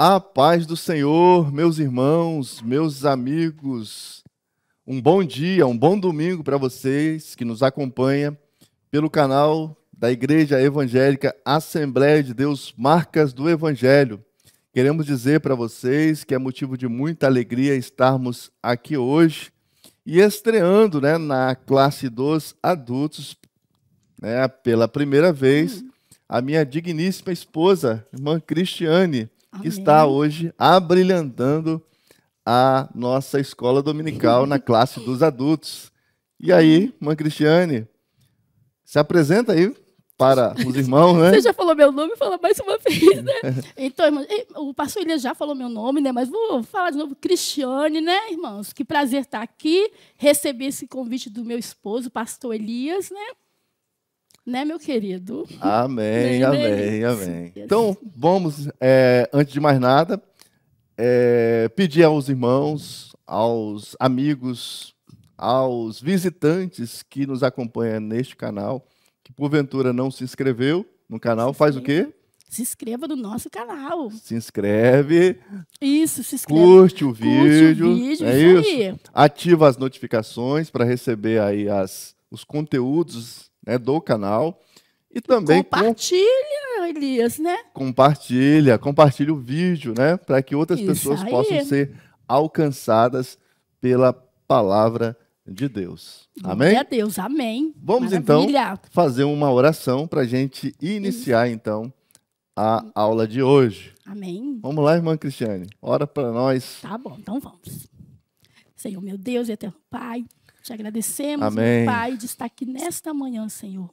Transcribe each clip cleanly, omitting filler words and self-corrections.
A paz do Senhor, meus irmãos, meus amigos. Um bom dia, um bom domingo para vocês que nos acompanham pelo canal da Igreja Evangélica Assembleia de Deus Marcas do Evangelho. Queremos dizer para vocês que é motivo de muita alegria estarmos aqui hoje e estreando, na classe dos adultos, pela primeira vez, a minha digníssima esposa, irmã Cristiane, que está hoje abrilhantando a nossa escola dominical na classe dos adultos. E aí, irmã Cristiane, se apresenta aí para os irmãos, né? Você já falou meu nome, fala mais uma vez, né? Então, irmãos, o pastor Elias já falou meu nome, né? Mas vou falar de novo, Cristiane, né, irmãos? Que prazer estar aqui, receber esse convite do meu esposo, pastor Elias, né? Né, meu querido? Amém, amém, amém. Então, vamos, antes de mais nada, pedir aos irmãos, aos amigos, aos visitantes que nos acompanham neste canal, que porventura não se inscreveu no canal, faz o quê? Se inscreva no nosso canal. Se inscreve. Isso, se inscreve. Curte o vídeo. É isso aí. Ativa as notificações para receber aí os conteúdos, do canal. E também compartilha, Elias, né? Compartilha o vídeo, para que outras pessoas possam ser alcançadas pela palavra de Deus. Amém? Glória a Deus, amém. Vamos então fazer uma oração para a gente iniciar então a aula de hoje. Amém. Vamos lá, irmã Cristiane, ora para nós. Tá bom, então vamos. Senhor, meu Deus e eterno Pai, te agradecemos, amém, meu Pai, de estar aqui nesta manhã, Senhor.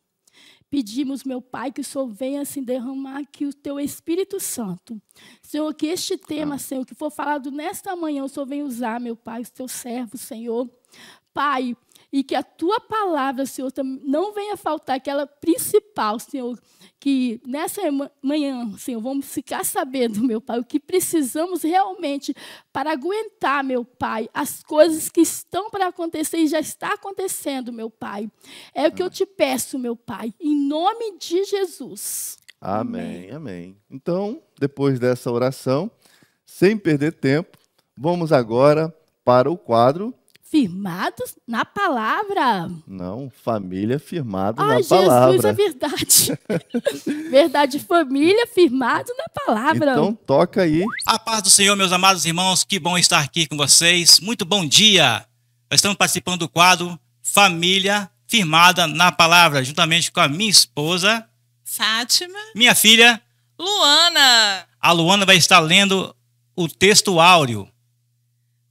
Pedimos, meu Pai, que o Senhor venha assim derramar aqui o Teu Espírito Santo. Senhor, que este tema, Senhor, que for falado nesta manhã, o Senhor venha usar, meu Pai, os Teus servos, Senhor. Pai, e que a Tua palavra, Senhor, não venha faltar aquela principal, Senhor, que nessa manhã, Senhor, vamos ficar sabendo, meu Pai, o que precisamos realmente para aguentar, meu Pai, as coisas que estão para acontecer e já está acontecendo, meu Pai. É o que eu te peço, meu Pai, em nome de Jesus. Amém, amém. Então, depois dessa oração, sem perder tempo, vamos agora para o quadro Firmados na palavra. Não, família firmada na palavra. Jesus, é verdade. Verdade, família firmado na palavra. Então, toca aí. A paz do Senhor, meus amados irmãos, que bom estar aqui com vocês. Muito bom dia. Nós estamos participando do quadro Família Firmada na Palavra, juntamente com a minha esposa, Fátima. Minha filha, Luana. A Luana vai estar lendo o texto áureo.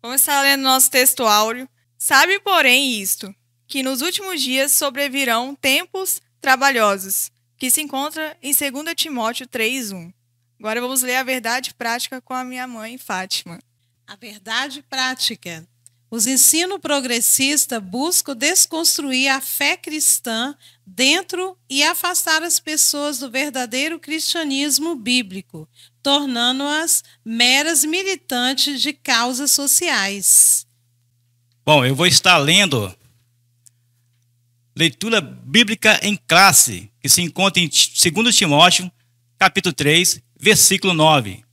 Vamos estar lendo nosso texto áureo. Sabe, porém, isto, que nos últimos dias sobrevirão tempos trabalhosos, que se encontra em 2 Timóteo 3:1. Agora vamos ler a verdade prática com a minha mãe, Fátima. A verdade prática. Os ensinos progressistas buscam desconstruir a fé cristã dentro e afastar as pessoas do verdadeiro cristianismo bíblico, tornando-as meras militantes de causas sociais. Bom, eu vou estar lendo leitura bíblica em classe, que se encontra em 2 Timóteo, capítulo 3, versículo 9.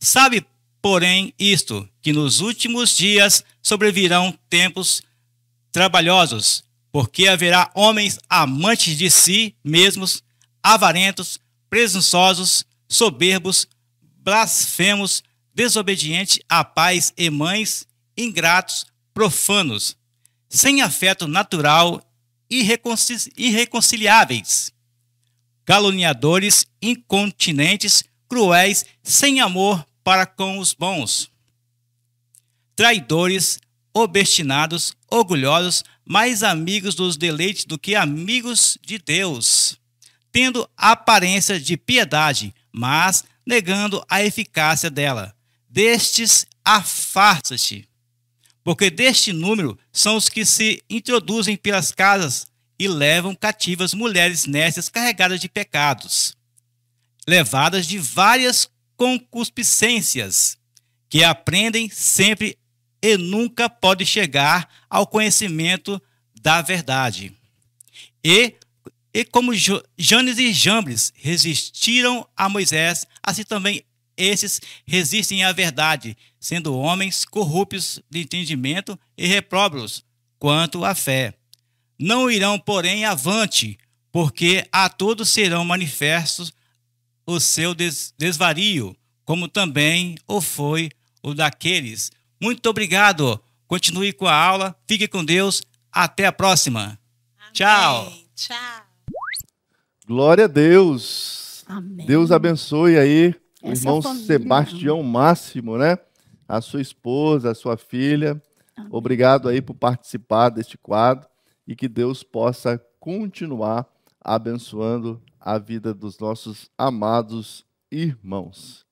Sabe, porém, isto, que nos últimos dias sobrevirão tempos trabalhosos, porque haverá homens amantes de si mesmos, avarentos, presunçosos, soberbos, blasfemos, desobedientes a pais e mães, ingratos, profanos, sem afeto natural, irreconciliáveis, caluniadores, incontinentes, cruéis, sem amor para com os bons, traidores, obstinados, orgulhosos, mais amigos dos deleites do que amigos de Deus, tendo aparência de piedade, mas negando a eficácia dela. Destes afasta-te, porque deste número são os que se introduzem pelas casas e levam cativas mulheres nécias carregadas de pecados, levadas de várias concupiscências, que aprendem sempre e nunca podem chegar ao conhecimento da verdade. E como Janes e Jambres resistiram a Moisés, assim também esses resistem à verdade, sendo homens corruptos de entendimento e repróbados quanto à fé. Não irão, porém, avante, porque a todos serão manifestos o seu desvario, como também o foi o daqueles. Muito obrigado. Continue com a aula. Fique com Deus. Até a próxima. Amém. Tchau. Tchau. Glória a Deus. Amém. Deus abençoe aí o Essa irmão família. Sebastião Máximo, né? A sua esposa, a sua filha. Amém. Obrigado aí por participar deste quadro e que Deus possa continuar abençoando a vida dos nossos amados irmãos.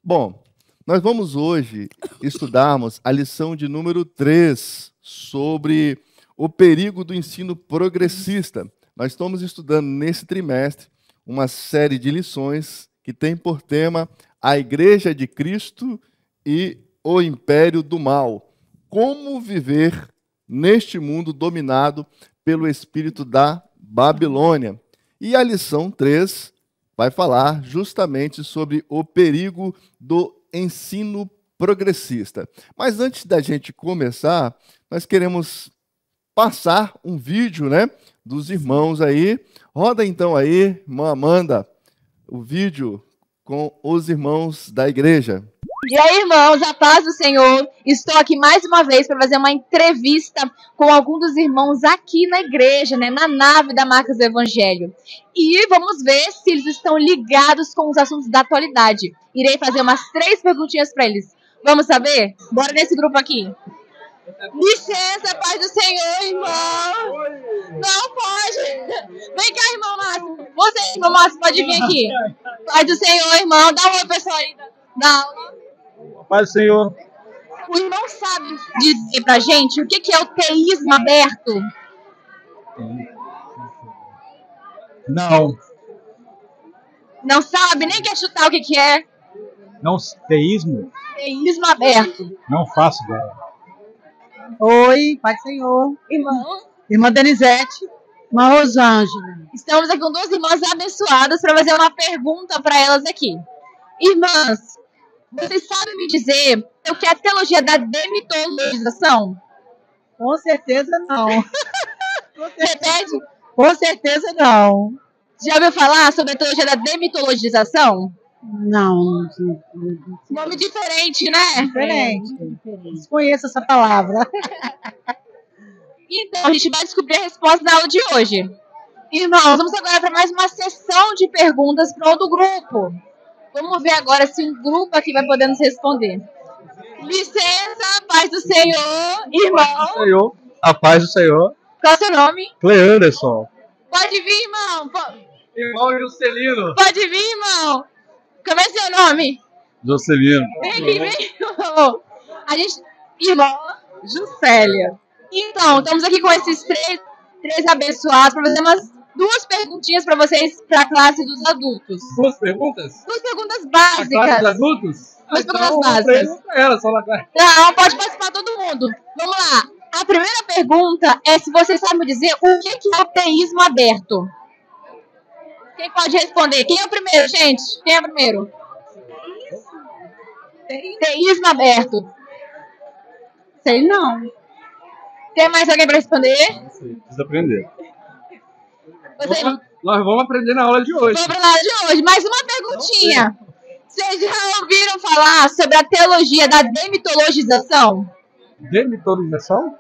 Bom, nós vamos hoje estudarmos a lição de número 3 sobre o perigo do ensino progressista. Nós estamos estudando nesse trimestre uma série de lições que tem por tema a Igreja de Cristo e o Império do Mal. Como viver neste mundo dominado pelo espírito da Babilônia. E a lição 3 vai falar justamente sobre o perigo do ensino progressista. Mas antes da gente começar, nós queremos passar um vídeo, né, dos irmãos aí. Roda então aí, irmã Amanda, o vídeo com os irmãos da igreja. E aí, irmãos, a paz do Senhor. Estou aqui mais uma vez para fazer uma entrevista com alguns dos irmãos aqui na igreja, né, na nave da Marcas do Evangelho. E vamos ver se eles estão ligados com os assuntos da atualidade. Irei fazer umas 3 perguntinhas para eles. Vamos saber? Bora nesse grupo aqui. Licença, paz do Senhor, irmão. Não pode. Vem cá, irmão Márcio. Você, irmão Márcio, pode vir aqui. Paz do Senhor, irmão. Dá um oi, pessoal aí. Dá aula. Paz do Senhor. O irmão sabe dizer pra gente o que é o teísmo aberto? Não. Não sabe? Nem quer chutar o que é? Não, teísmo? Teísmo aberto. Não faço ideia. Oi, Pai do Senhor. Irmão, Irmã Denizete. Irmã Rosângela. estamos aqui com 2 irmãs abençoadas para fazer uma pergunta para elas aqui. Irmãs, vocês sabem me dizer o que é a teologia da demitologização? Com certeza não. Repete. Com certeza não. Já ouviu falar sobre a teologia da demitologização? Não. Nome diferente, né? Diferente. Desconheço essa palavra. Então, a gente vai descobrir a resposta na aula de hoje. Irmãos, vamos agora para mais uma sessão de perguntas para outro grupo. Vamos ver agora se um grupo aqui vai poder nos responder. Licença, paz do Senhor, irmão. Senhor. A paz do Senhor. Qual é o seu nome? Cleanderson. Pode vir, irmão. Irmão Juscelino. Pode vir, irmão. Como é seu nome? Juscelino. Vem aqui, vem. A gente... Irmão Juscelia. Então, estamos aqui com esses três abençoados para fazer umas 2 perguntinhas para vocês, para a classe dos adultos. 2 perguntas? 2 perguntas A classe dos básicas. adultos? 2 perguntas básicas. Ela, só lá. Não, pode participar todo mundo. Vamos lá. A primeira pergunta é se vocês sabem me dizer o que é o teísmo aberto. Quem pode responder? Quem é o primeiro, gente? Quem é o primeiro? Teísmo aberto. Sei não. Tem mais alguém para responder? Não sei, precisa aprender. Você... Nós vamos aprender na aula de hoje. Vamos para a aula de hoje. Mais uma perguntinha. Vocês já ouviram falar sobre a teologia da demitologização? Demitologização?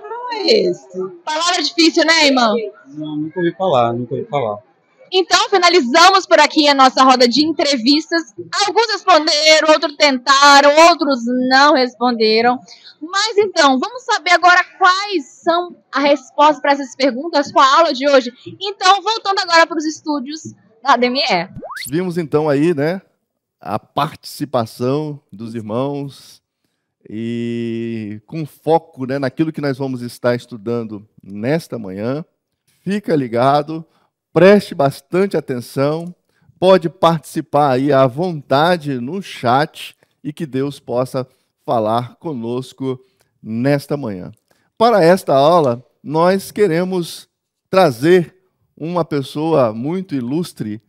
Não é esse. Palavra difícil, né, irmão? Não, nunca ouvi falar. Então, finalizamos por aqui a nossa roda de entrevistas. Alguns responderam, outros tentaram, outros não responderam. Mas então, vamos saber agora quais são a resposta para essas perguntas com a aula de hoje. Então, voltando agora para os estúdios da DME. Vimos então aí, né, a participação dos irmãos e com foco, né, naquilo que nós vamos estar estudando nesta manhã. Fica ligado, preste bastante atenção, pode participar aí à vontade no chat e que Deus possa falar conosco nesta manhã. Para esta aula, nós queremos trazer uma pessoa muito ilustre,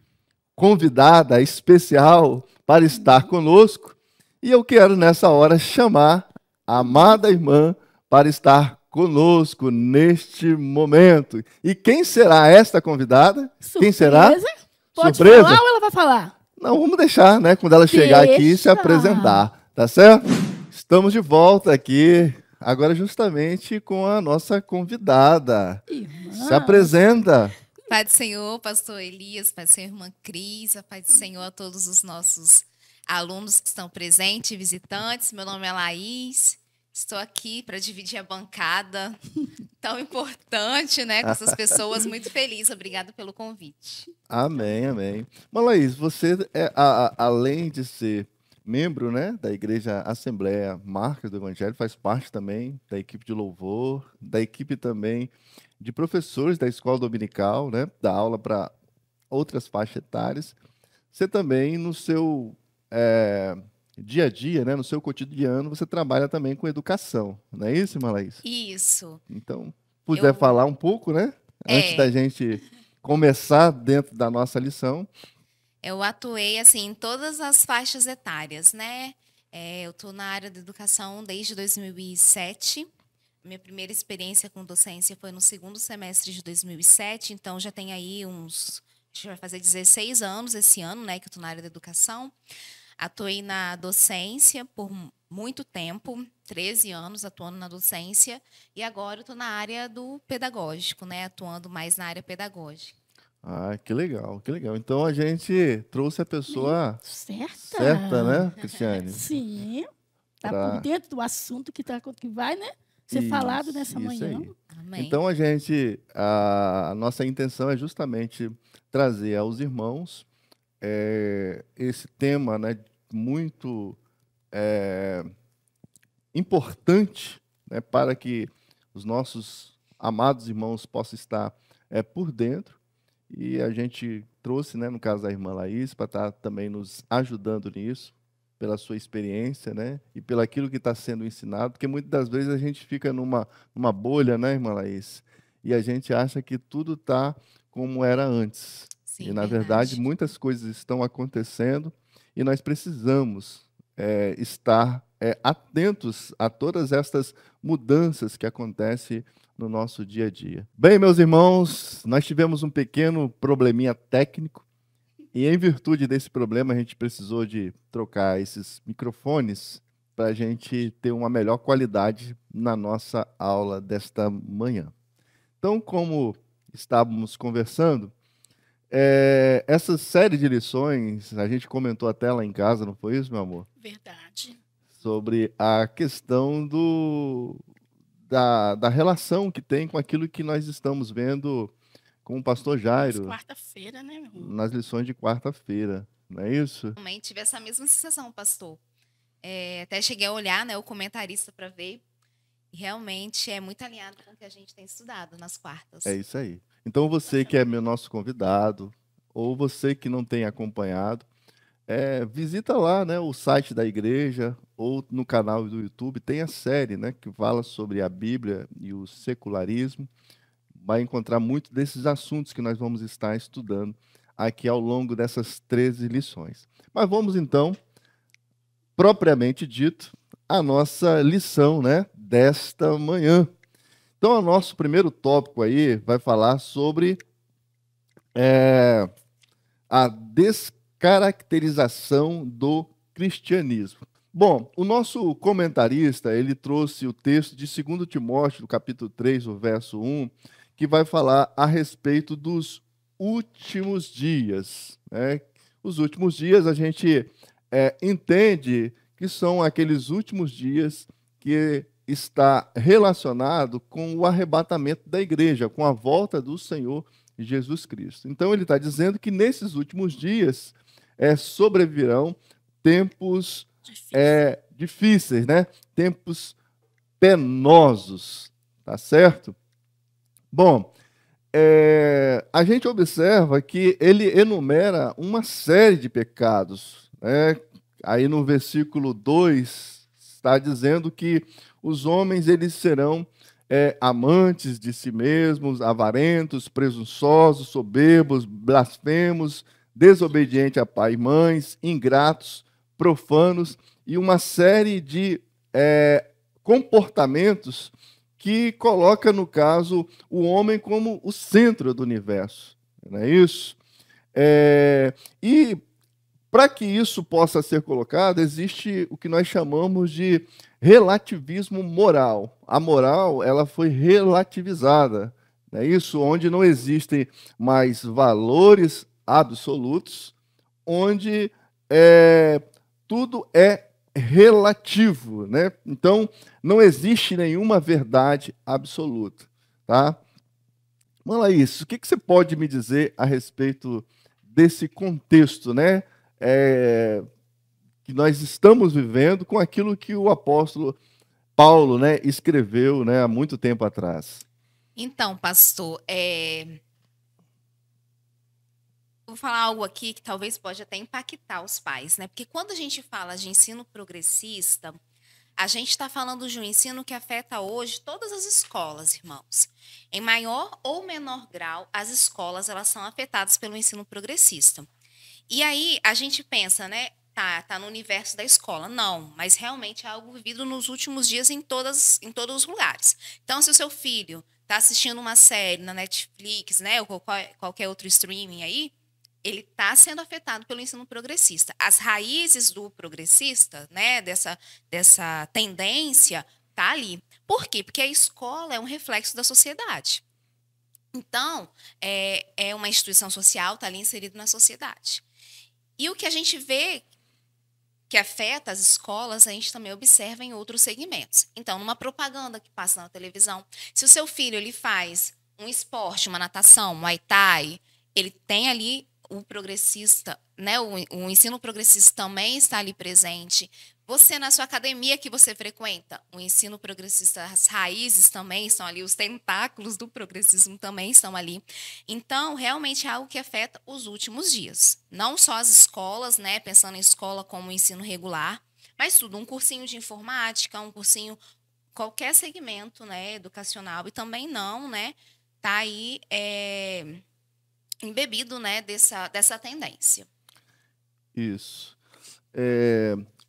convidada especial para estar conosco. E eu quero, nessa hora, chamar a amada irmã para estar conosco neste momento. E quem será esta convidada? Surpresa? Quem será? Pode Surpresa? falar ou ela vai falar? Não, vamos deixar, né? Quando ela chegar aqui e se Deixa. apresentar, tá certo? Estamos de volta aqui, agora justamente com a nossa convidada. Irmã. Se apresenta. Pai do Senhor, pastor Elias, Pai do Senhor, irmã Cris, a Pai do Senhor a todos os nossos alunos que estão presentes, visitantes. Meu nome é Laís, estou aqui para dividir a bancada tão importante, né, com essas pessoas. Muito feliz, obrigada pelo convite. Amém, amém. Mas, Laís, você, além de ser membro, né, da Igreja Assembleia Marcas do Evangelho, faz parte também da equipe de louvor, da equipe também de professores da escola dominical, né, dá aula para outras faixas etárias. Você também, no seu dia a dia, né, no seu cotidiano, você trabalha também com educação, não é isso, irmã Laís? Isso. Então, puder falar um pouco, né, antes da gente começar dentro da nossa lição. Eu atuei, assim, em todas as faixas etárias, né? Eu estou na área de educação desde 2007. Minha primeira experiência com docência foi no segundo semestre de 2007, então já tem aí uns... A gente vai fazer 16 anos esse ano, né, que eu estou na área da educação. Atuei na docência por muito tempo, 13 anos atuando na docência, e agora eu estou na área do pedagógico, né, atuando mais na área pedagógica. Ah, que legal, que legal. Então a gente trouxe a pessoa certa, né, Cristiane? Sim, está por dentro do assunto que vai, né, ser falado nessa manhã. Amém. Então a nossa intenção é justamente trazer aos irmãos esse tema, né, muito importante, né, para que os nossos amados irmãos possam estar por dentro. E a gente trouxe, né, no caso da irmã Laís, para estar também nos ajudando nisso, pela sua experiência, né, e pelo aquilo que está sendo ensinado, porque muitas das vezes a gente fica numa bolha, né, irmã Laís, e a gente acha que tudo está como era antes. Sim, E, na verdade, muitas coisas estão acontecendo e nós precisamos estar atentos a todas estas mudanças que acontecem no nosso dia a dia. Bem, meus irmãos, nós tivemos um pequeno probleminha técnico e, em virtude desse problema, a gente precisou de trocar esses microfones para a gente ter uma melhor qualidade na nossa aula desta manhã. Então, como estávamos conversando, essa série de lições, a gente comentou até lá em casa, não foi isso, meu amor? Verdade. Sobre a questão da relação que tem com aquilo que nós estamos vendo com o pastor Jairo. Quarta-feira, né, meu irmão? Nas lições de quarta-feira, não é isso? Também tive essa mesma sensação, pastor. Até cheguei a olhar, né, o comentarista para ver, e realmente é muito alinhado com o que a gente tem estudado nas quartas. É isso aí. Então, você que é nosso convidado, ou você que não tem acompanhado, visita lá, né, o site da igreja, ou no canal do YouTube, tem a série, né, que fala sobre a Bíblia e o secularismo. Vai encontrar muito desses assuntos que nós vamos estar estudando aqui ao longo dessas 13 lições. Mas vamos, então, propriamente dito, a nossa lição, né, desta manhã. Então, o nosso primeiro tópico aí vai falar sobre a descaracterização do cristianismo. Bom, o nosso comentarista, ele trouxe o texto de 2 Timóteo, do capítulo 3, o verso 1, que vai falar a respeito dos últimos dias, né? Os últimos dias a gente entende que são aqueles últimos dias que está relacionado com o arrebatamento da igreja, com a volta do Senhor Jesus Cristo. Então ele está dizendo que nesses últimos dias sobrevirão tempos difíceis, né? Tempos penosos, tá certo? Bom, a gente observa que ele enumera uma série de pecados, né? Aí no versículo 2 está dizendo que os homens eles serão amantes de si mesmos, avarentos, presunçosos, soberbos, blasfemos, desobedientes a pai e mães, ingratos, profanos e uma série de comportamentos que coloca, no caso, o homem como o centro do universo. Não é isso? E para que isso possa ser colocado, existe o que nós chamamos de relativismo moral. A moral, ela foi relativizada. Não é isso? Onde não existem mais valores absolutos, onde tudo é relativo, né? Então, não existe nenhuma verdade absoluta, tá? Laís, o que você pode me dizer a respeito desse contexto, né? Que nós estamos vivendo com aquilo que o apóstolo Paulo, né, escreveu, né, há muito tempo atrás. Então, pastor, vou falar algo aqui que talvez pode até impactar os pais, né? Porque quando a gente fala de ensino progressista, a gente está falando de um ensino que afeta hoje todas as escolas, irmãos. Em maior ou menor grau, as escolas elas são afetadas pelo ensino progressista. E aí a gente pensa, né? Tá no universo da escola. Não, mas realmente é algo vivido nos últimos dias em todos os lugares. Então, se o seu filho está assistindo uma série na Netflix, né, ou qualquer outro streaming aí, ele está sendo afetado pelo ensino progressista. As raízes do progressista, né, dessa tendência, tá ali. Por quê? Porque a escola é um reflexo da sociedade. Então, é uma instituição social, está ali inserido na sociedade. E o que a gente vê que afeta as escolas, a gente também observa em outros segmentos. Então, numa propaganda que passa na televisão, se o seu filho ele faz um esporte, uma natação, um Muay Thai, ele tem ali o progressista, né? O ensino progressista também está ali presente. Você, na sua academia que você frequenta, o ensino progressista, as raízes também estão ali, os tentáculos do progressismo também estão ali. Então, realmente é algo que afeta os últimos dias. Não só as escolas, né, pensando em escola como ensino regular, mas tudo, um cursinho de informática, um cursinho, qualquer segmento, né, educacional, e também não, né, tá aí embebido, né, dessa tendência. Isso.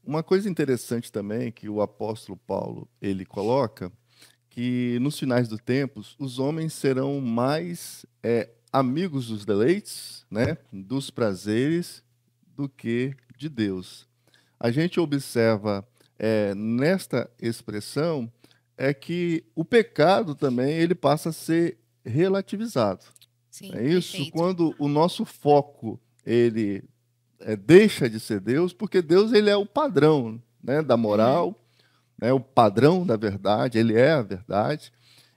Uma coisa interessante também que o apóstolo Paulo ele coloca que nos finais do tempo os homens serão mais amigos dos deleites, né, dos prazeres, do que de Deus. A gente observa nesta expressão que o pecado também ele passa a ser relativizado. Sim, é isso? perfeito. Quando o nosso foco ele deixa de ser Deus, porque Deus ele é o padrão, né, da moral, né, o padrão da verdade, ele é a verdade.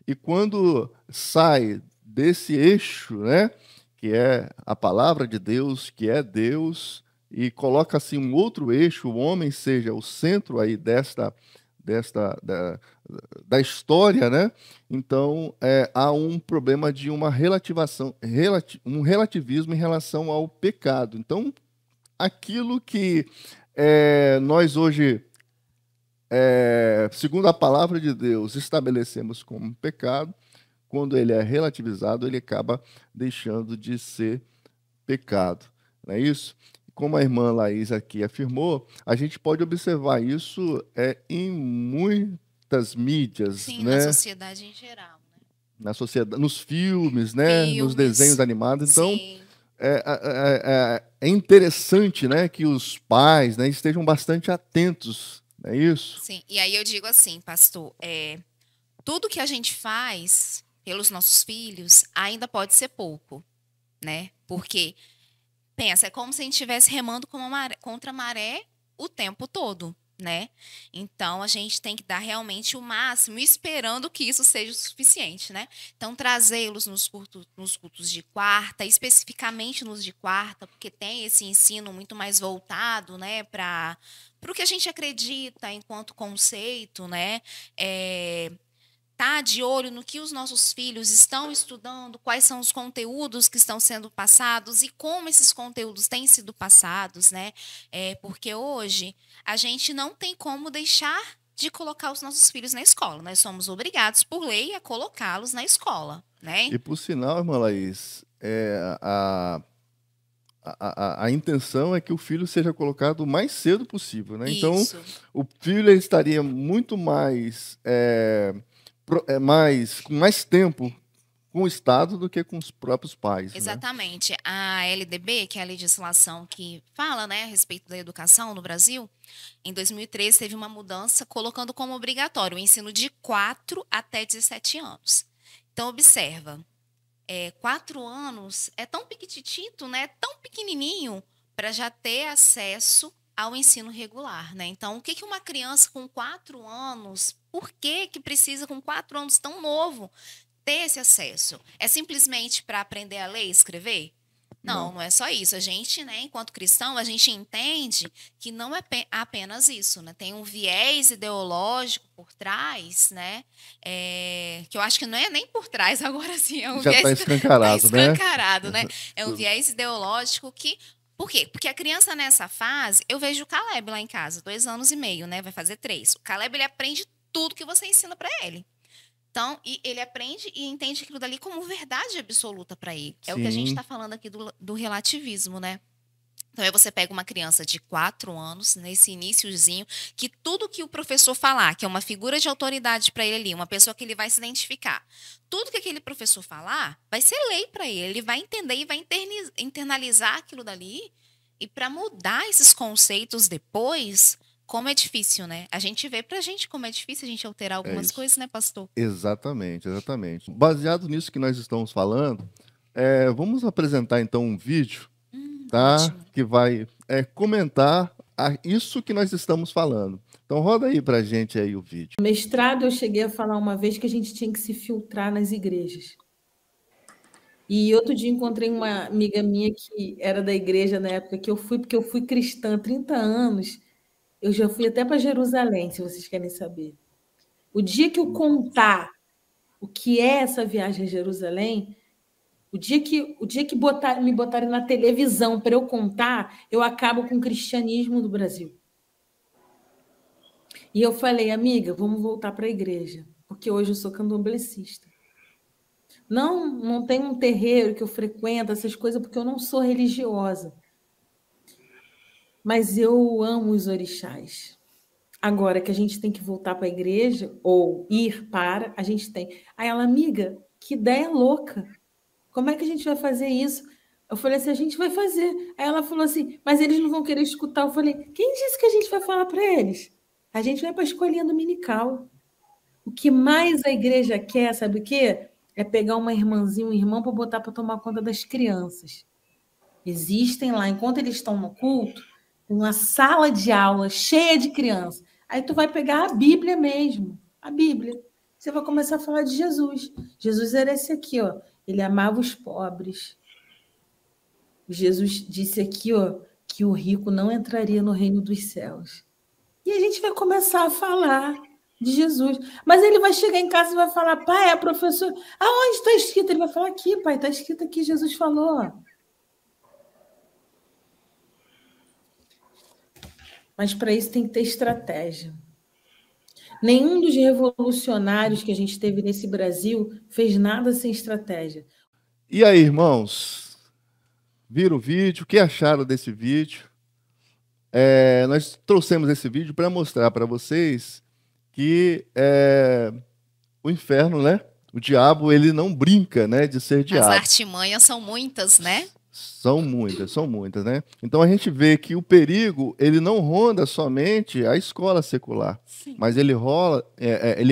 E quando sai desse eixo, né, que é a palavra de Deus, que é Deus, e coloca assim um outro eixo, o homem seja o centro aí da história, né? Então há um problema de uma um relativismo em relação ao pecado. Então, aquilo que nós hoje, segundo a palavra de Deus, estabelecemos como pecado, quando ele é relativizado, ele acaba deixando de ser pecado. Não é isso? Como a irmã Laís aqui afirmou, a gente pode observar isso em muitas mídias. Sim, né? na sociedade em geral. Né? Na sociedade, nos filmes, né? Nos desenhos animados. Então, Sim. é interessante, né, que os pais, né, estejam bastante atentos. É isso? Sim, e aí eu digo assim, pastor, tudo que a gente faz pelos nossos filhos ainda pode ser pouco, né? Porque, pensa, é como se a gente estivesse remando contra a maré o tempo todo, né? Então, a gente tem que dar realmente o máximo, esperando que isso seja o suficiente, né? Então, trazê-los nos cultos de quarta, especificamente nos de quarta, porque tem esse ensino muito mais voltado, né, para o que a gente acredita enquanto conceito, né? Tá de olho no que os nossos filhos estão estudando, quais são os conteúdos que estão sendo passados e como esses conteúdos têm sido passados, né? Porque hoje a gente não tem como deixar de colocar os nossos filhos na escola. Nós somos obrigados, por lei, a colocá-los na escola, né? E por sinal, irmã Laís, a intenção é que o filho seja colocado o mais cedo possível, né? Então, Isso. o filho ele estaria muito com mais tempo com o Estado do que com os próprios pais, né? Exatamente. A LDB, que é a legislação que fala, né, a respeito da educação no Brasil, em 2013 teve uma mudança colocando como obrigatório o ensino de 4 até 17 anos. Então, observa, 4 anos é tão piquititito, né, tão pequenininho, para já ter acesso ao ensino regular, né? Então, o que uma criança com 4 anos, por que precisa com 4 anos tão novo ter esse acesso? É simplesmente para aprender a ler e escrever? Não é só isso. A gente, né, enquanto cristão, a gente entende que não é apenas isso, né? Tem um viés ideológico por trás, né? Que eu acho que não é nem por trás, agora sim. É um Já está escancarado, né? escancarado, né? É um viés ideológico que... Por quê? Porque a criança nessa fase, eu vejo o Caleb lá em casa, 2 anos e meio, né? Vai fazer 3. O Caleb, ele aprende tudo que você ensina para ele. Então, e ele aprende e entende aquilo dali como verdade absoluta para ele. É o que a gente está falando aqui do relativismo, né? Então, aí você pega uma criança de 4 anos, nesse iniciozinho, que tudo que o professor falar, que é uma figura de autoridade para ele ali, uma pessoa que ele vai se identificar, tudo que aquele professor falar vai ser lei para ele. Ele vai entender e vai internalizar aquilo dali. E para mudar esses conceitos depois... Como é difícil, né? A gente vê pra gente como é difícil a gente alterar algumas coisas, né, pastor? Exatamente, exatamente. Baseado nisso que nós estamos falando, vamos apresentar então um vídeo, tá? Ótimo. Que vai comentar isso que nós estamos falando. Então roda aí pra gente aí o vídeo. No mestrado eu cheguei a falar uma vez que a gente tinha que se filtrar nas igrejas. E outro dia encontrei uma amiga minha que era da igreja na época que eu fui, porque eu fui cristã há 30 anos. Eu já fui até para Jerusalém, se vocês querem saber. O dia que eu contar o que é essa viagem a Jerusalém, o dia que me botarem na televisão para eu contar, eu acabo com o cristianismo do Brasil. E eu falei, amiga, vamos voltar para a igreja, porque hoje eu sou candomblessista. Não tem um terreiro que eu frequento, essas coisas, porque eu não sou religiosa. Mas eu amo os orixás. Agora que a gente tem que voltar para a igreja, ou ir para, a gente tem. Aí ela, amiga, que ideia louca. Como é que a gente vai fazer isso? Eu falei assim, a gente vai fazer. Aí ela falou assim, mas eles não vão querer escutar. Eu falei, quem disse que a gente vai falar para eles? A gente vai para a escolinha dominical. O que mais a igreja quer, sabe o quê? É pegar uma irmãzinha, um irmão para botar para tomar conta das crianças. Existem lá, enquanto eles estão no culto, uma sala de aula cheia de crianças. Aí tu vai pegar a Bíblia mesmo, a Bíblia. Você vai começar a falar de Jesus. Jesus era esse aqui, ó. Ele amava os pobres. Jesus disse aqui, ó, que o rico não entraria no reino dos céus. E a gente vai começar a falar de Jesus. Mas ele vai chegar em casa e vai falar, pai, a professora... Aonde está escrito? Ele vai falar, aqui, pai, está escrito aqui, Jesus falou. Mas para isso tem que ter estratégia. Nenhum dos revolucionários que a gente teve nesse Brasil fez nada sem estratégia. E aí, irmãos? Viram o vídeo? O que acharam desse vídeo? Nós trouxemos esse vídeo para mostrar para vocês que o inferno, né? O diabo, ele não brinca, né, de ser diabo. As artimanhas são muitas, né? São muitas, né? Então a gente vê que o perigo, ele não ronda somente a escola secular, mas ele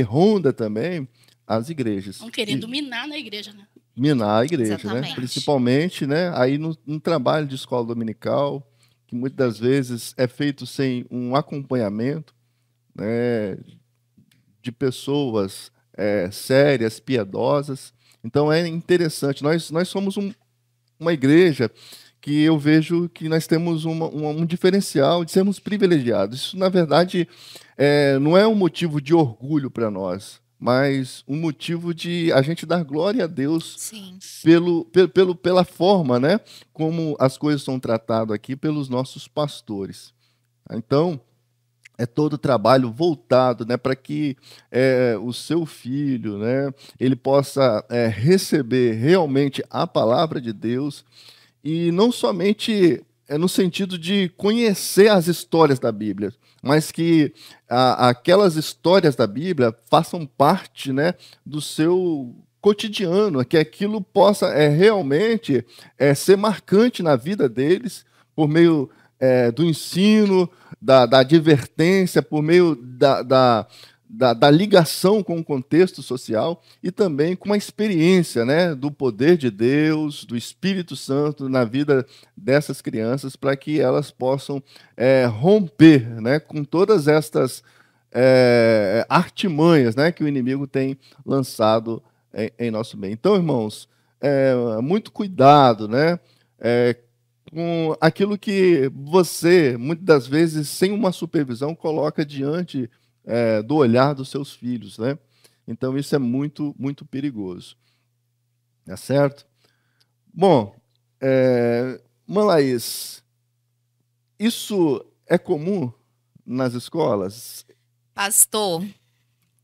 ronda também as igrejas. Estão querendo minar na igreja, né? Minar a igreja, Exatamente. né? Principalmente, né, aí no trabalho de escola dominical, que muitas das vezes é feito sem um acompanhamento, né, de pessoas sérias, piedosas. Então é interessante. Nós somos uma igreja que eu vejo que nós temos um diferencial de sermos privilegiados. Isso, na verdade, não é um motivo de orgulho para nós, mas um motivo de a gente dar glória a Deus. Sim. Pela forma, né, como as coisas são tratadas aqui pelos nossos pastores. Então, é todo trabalho voltado, né, para que o seu filho, né, ele possa receber realmente a palavra de Deus e não somente no sentido de conhecer as histórias da Bíblia, mas que aquelas histórias da Bíblia façam parte, né, do seu cotidiano, que aquilo possa realmente ser marcante na vida deles, por meio do ensino, da advertência, por meio da ligação com o contexto social e também com a experiência, né, do poder de Deus, do Espírito Santo na vida dessas crianças, para que elas possam romper, né, com todas estas artimanhas, né, que o inimigo tem lançado em nosso meio. Então, irmãos, muito cuidado, né, com aquilo que você, muitas das vezes, sem uma supervisão, coloca diante do olhar dos seus filhos, né? Então, isso é muito, muito perigoso. Tá certo? Bom, Laís, isso é comum nas escolas? Pastor,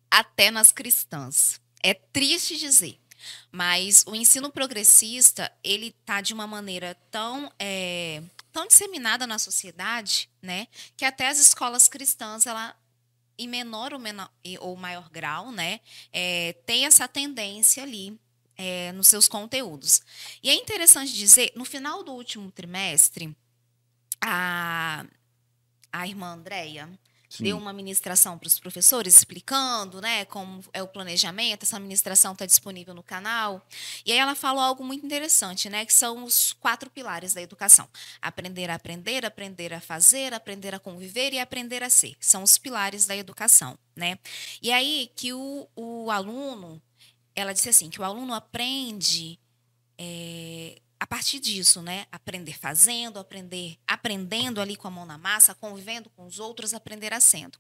até nas cristãs. É triste dizer, mas o ensino progressista, ele está de uma maneira tão disseminada na sociedade, né, que até as escolas cristãs, ela, em menor ou maior grau, né, tem essa tendência ali nos seus conteúdos. E é interessante dizer, no final do último trimestre, a irmã Andréia deu uma ministração para os professores explicando, né, como é o planejamento. Essa ministração está disponível no canal. E aí ela falou algo muito interessante, né, que são os 4 pilares da educação. Aprender a aprender, aprender a fazer, aprender a conviver e aprender a ser. São os pilares da educação, né? E aí que o aluno, ela disse assim, que o aluno aprende a partir disso, né? Aprender fazendo, aprendendo ali com a mão na massa, convivendo com os outros, aprender a sendo.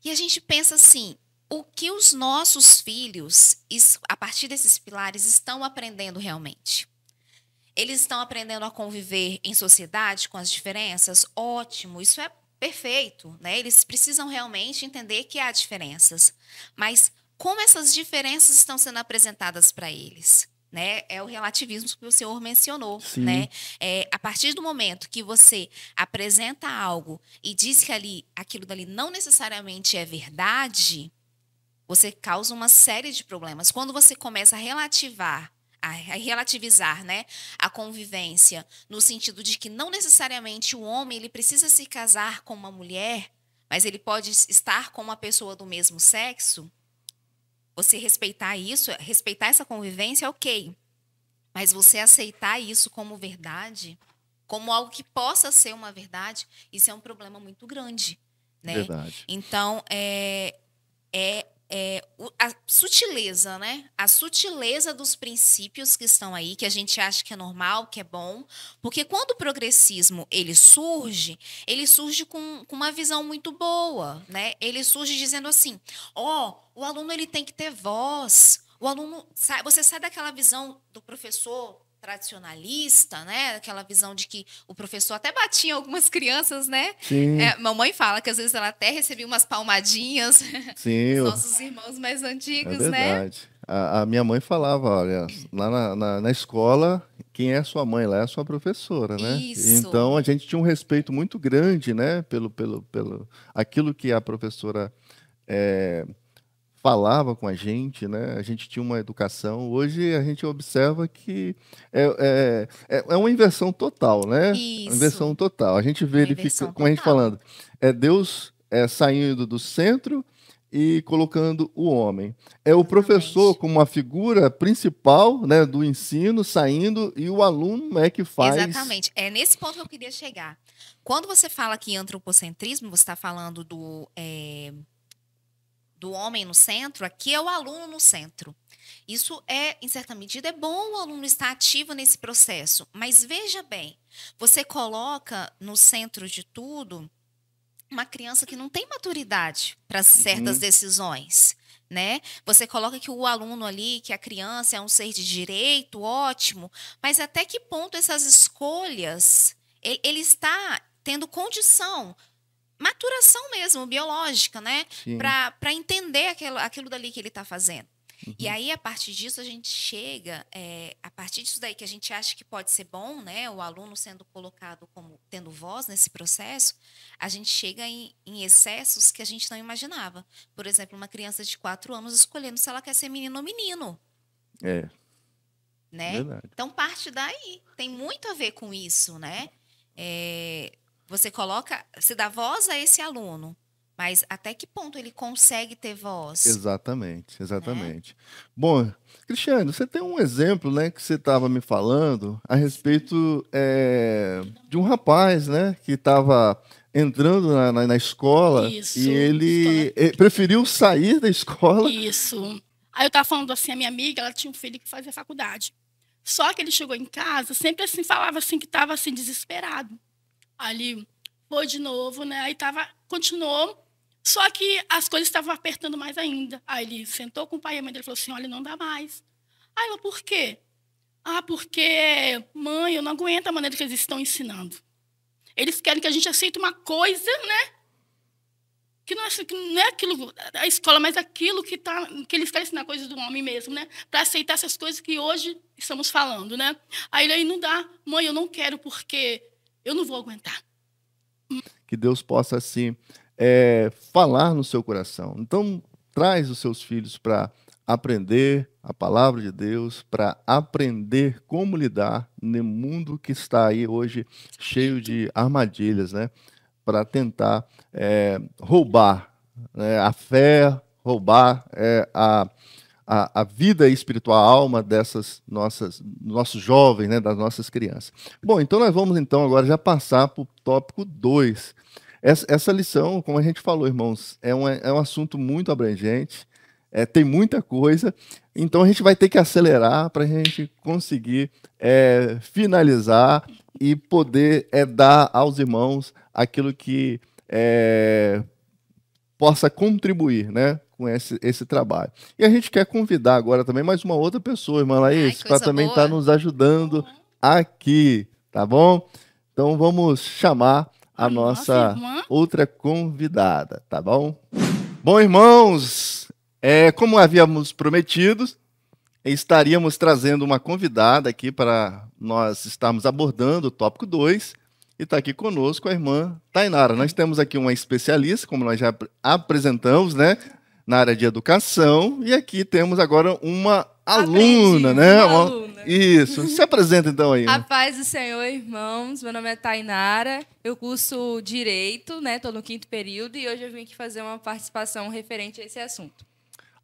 E a gente pensa assim, o que os nossos filhos, a partir desses pilares, estão aprendendo realmente? Eles estão aprendendo a conviver em sociedade com as diferenças? Ótimo, isso é perfeito, né? Eles precisam realmente entender que há diferenças. Mas como essas diferenças estão sendo apresentadas para eles? Né? É o relativismo que o senhor mencionou, né? A partir do momento que você apresenta algo e diz que aquilo dali não necessariamente é verdade, você causa uma série de problemas. Quando você começa a relativizar, né, a convivência, no sentido de que não necessariamente o homem ele precisa se casar com uma mulher, mas ele pode estar com uma pessoa do mesmo sexo. Você respeitar isso, respeitar essa convivência, ok. Mas você aceitar isso como verdade, como algo que possa ser uma verdade, isso é um problema muito grande, né? Verdade. Então, a sutileza, né? A sutileza dos princípios que estão aí, que a gente acha que é normal, que é bom. Porque quando o progressismo ele surge com uma visão muito boa, né? Ele surge dizendo assim, o aluno ele tem que ter voz. O aluno você sai daquela visão do professor tradicionalista, né? Aquela visão de que o professor até batia em algumas crianças, né? Sim. Mamãe fala que às vezes ela até recebia umas palmadinhas Sim, dos nossos irmãos mais antigos, é né? verdade. A minha mãe falava, olha, lá na escola, quem é sua mãe lá é a sua professora, né? Isso. Então a gente tinha um respeito muito grande, né? Pelo aquilo que a professora falava com a gente, né? A gente tinha uma educação. Hoje a gente observa que é uma inversão total, né? Isso. Uma inversão total. A gente verifica, como a gente total. falando, Deus saindo do centro e colocando o homem. É o professor como uma figura principal, né, do ensino, saindo, e o aluno é que faz... Exatamente. É nesse ponto que eu queria chegar. Quando você fala aqui em antropocentrismo, você está falando do homem no centro, aqui é o aluno no centro. Isso em certa medida, é bom o aluno estar ativo nesse processo. Mas veja bem, você coloca no centro de tudo uma criança que não tem maturidade para certas decisões, né? Você coloca que o aluno ali, que a criança é um ser de direito, ótimo, mas até que ponto essas escolhas, ele está tendo condição, maturação mesmo, biológica, né? Para entender aquilo dali que ele está fazendo. E aí, a partir disso, a gente chega, a partir disso daí que a gente acha que pode ser bom, né, o aluno sendo colocado como tendo voz nesse processo, a gente chega em excessos que a gente não imaginava. Por exemplo, uma criança de 4 anos escolhendo se ela quer ser menino ou menino. Né? Então, parte daí. Tem muito a ver com isso, né? Você dá voz a esse aluno, mas até que ponto ele consegue ter voz? Exatamente. Bom, Cristiane, você tem um exemplo, né, que você estava me falando a respeito de um rapaz, né, que estava entrando na escola. Isso, e ele preferiu sair da escola. Isso. Aí eu estava falando assim, a minha amiga, ela tinha um filho que fazia faculdade. Só que ele chegou em casa, sempre assim, falava assim que estava assim, desesperado. Ali foi de novo, né? Aí continuou, só que as coisas estavam apertando mais ainda. Aí ele sentou com o pai e a mãe dele e falou assim, olha, não dá mais. Aí eu, por quê? Porque, mãe, eu não aguento a maneira que eles estão ensinando. Eles querem que a gente aceite uma coisa, né? Que não é aquilo, a escola, mas aquilo que eles querem ensinar coisas do homem mesmo, né? Para aceitar essas coisas que hoje estamos falando, né? Aí não dá, mãe, eu não quero porque eu não vou aguentar. Que Deus possa, assim, falar no seu coração. Então, traz os seus filhos para aprender a palavra de Deus, para aprender como lidar no mundo que está aí hoje cheio de armadilhas, né? Para tentar roubar a fé, roubar a vida espiritual, a alma nossos jovens, né, das nossas crianças. Bom, então nós vamos então agora já passar para o tópico 2. Essa lição, como a gente falou, irmãos, é um assunto muito abrangente, tem muita coisa, então a gente vai ter que acelerar para a gente conseguir finalizar e poder dar aos irmãos aquilo que possa contribuir, né, com esse trabalho. E a gente quer convidar agora também mais uma outra pessoa, irmã Laís, para também estar nos ajudando aqui, tá bom? Então vamos chamar a nossa outra convidada, tá bom? Bom, irmãos, como havíamos prometido, estaríamos trazendo uma convidada aqui para nós estarmos abordando o tópico 2, e está aqui conosco a irmã Tainara. Nós temos aqui uma especialista, como nós já apresentamos, né, na área de educação, e aqui temos agora uma aluna, né? Uma aluna. Isso. Se apresenta então aí. A paz do Senhor, irmãos. Meu nome é Tainara, eu curso Direito, né? Estou no 5º período e hoje eu vim aqui fazer uma participação referente a esse assunto.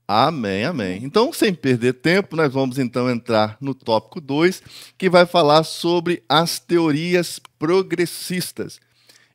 Amém, amém. Então, sem perder tempo, nós vamos então entrar no tópico 2, que vai falar sobre as teorias progressistas.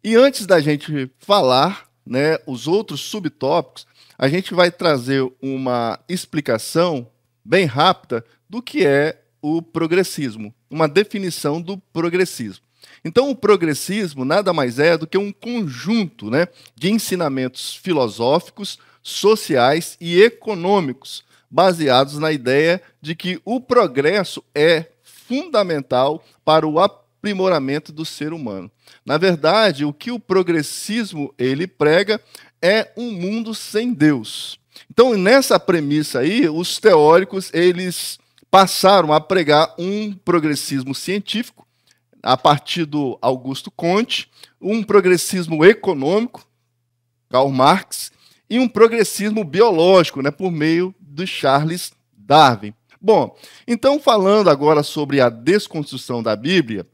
E antes da gente falar, né, os outros subtópicos, a gente vai trazer uma explicação bem rápida do que é o progressismo, uma definição do progressismo. Então, o progressismo nada mais é do que um conjunto, né, de ensinamentos filosóficos, sociais e econômicos, baseados na ideia de que o progresso é fundamental para o aprimoramento do ser humano. Na verdade, o que o progressismo ele prega é um mundo sem Deus. Então, nessa premissa aí, os teóricos eles passaram a pregar um progressismo científico, a partir do Augusto Comte, um progressismo econômico, Karl Marx, e um progressismo biológico, né, por meio de Charles Darwin. Bom, então falando agora sobre a desconstrução da Bíblia,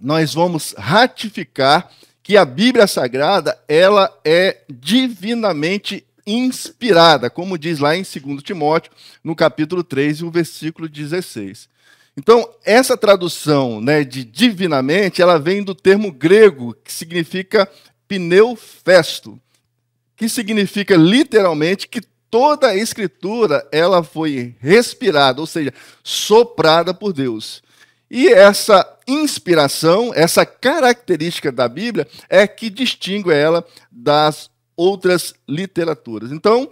nós vamos ratificar que a Bíblia Sagrada ela é divinamente inspirada, como diz lá em 2 Timóteo, no capítulo 3, e o versículo 16. Então, essa tradução, né, de divinamente, ela vem do termo grego, que significa pneufesto, que significa literalmente que toda a Escritura ela foi respirada, ou seja, soprada por Deus. E essa inspiração, essa característica da Bíblia é que distingue ela das outras literaturas. Então,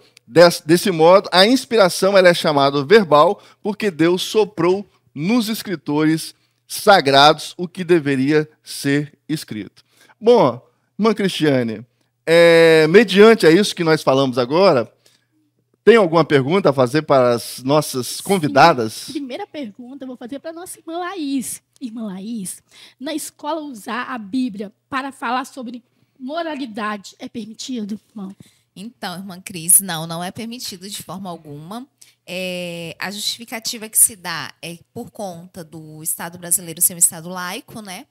desse modo, a inspiração ela é chamada verbal porque Deus soprou nos escritores sagrados o que deveria ser escrito. Bom, irmã Cristiane, mediante a isso que nós falamos agora, tem alguma pergunta a fazer para as nossas convidadas? Sim. Primeira pergunta eu vou fazer para a nossa irmã Laís. Irmã Laís, na escola usar a Bíblia para falar sobre moralidade é permitido, irmão? Então, irmã Cris, não é permitido de forma alguma. A justificativa que se dá é por conta do Estado brasileiro ser um Estado laico, né?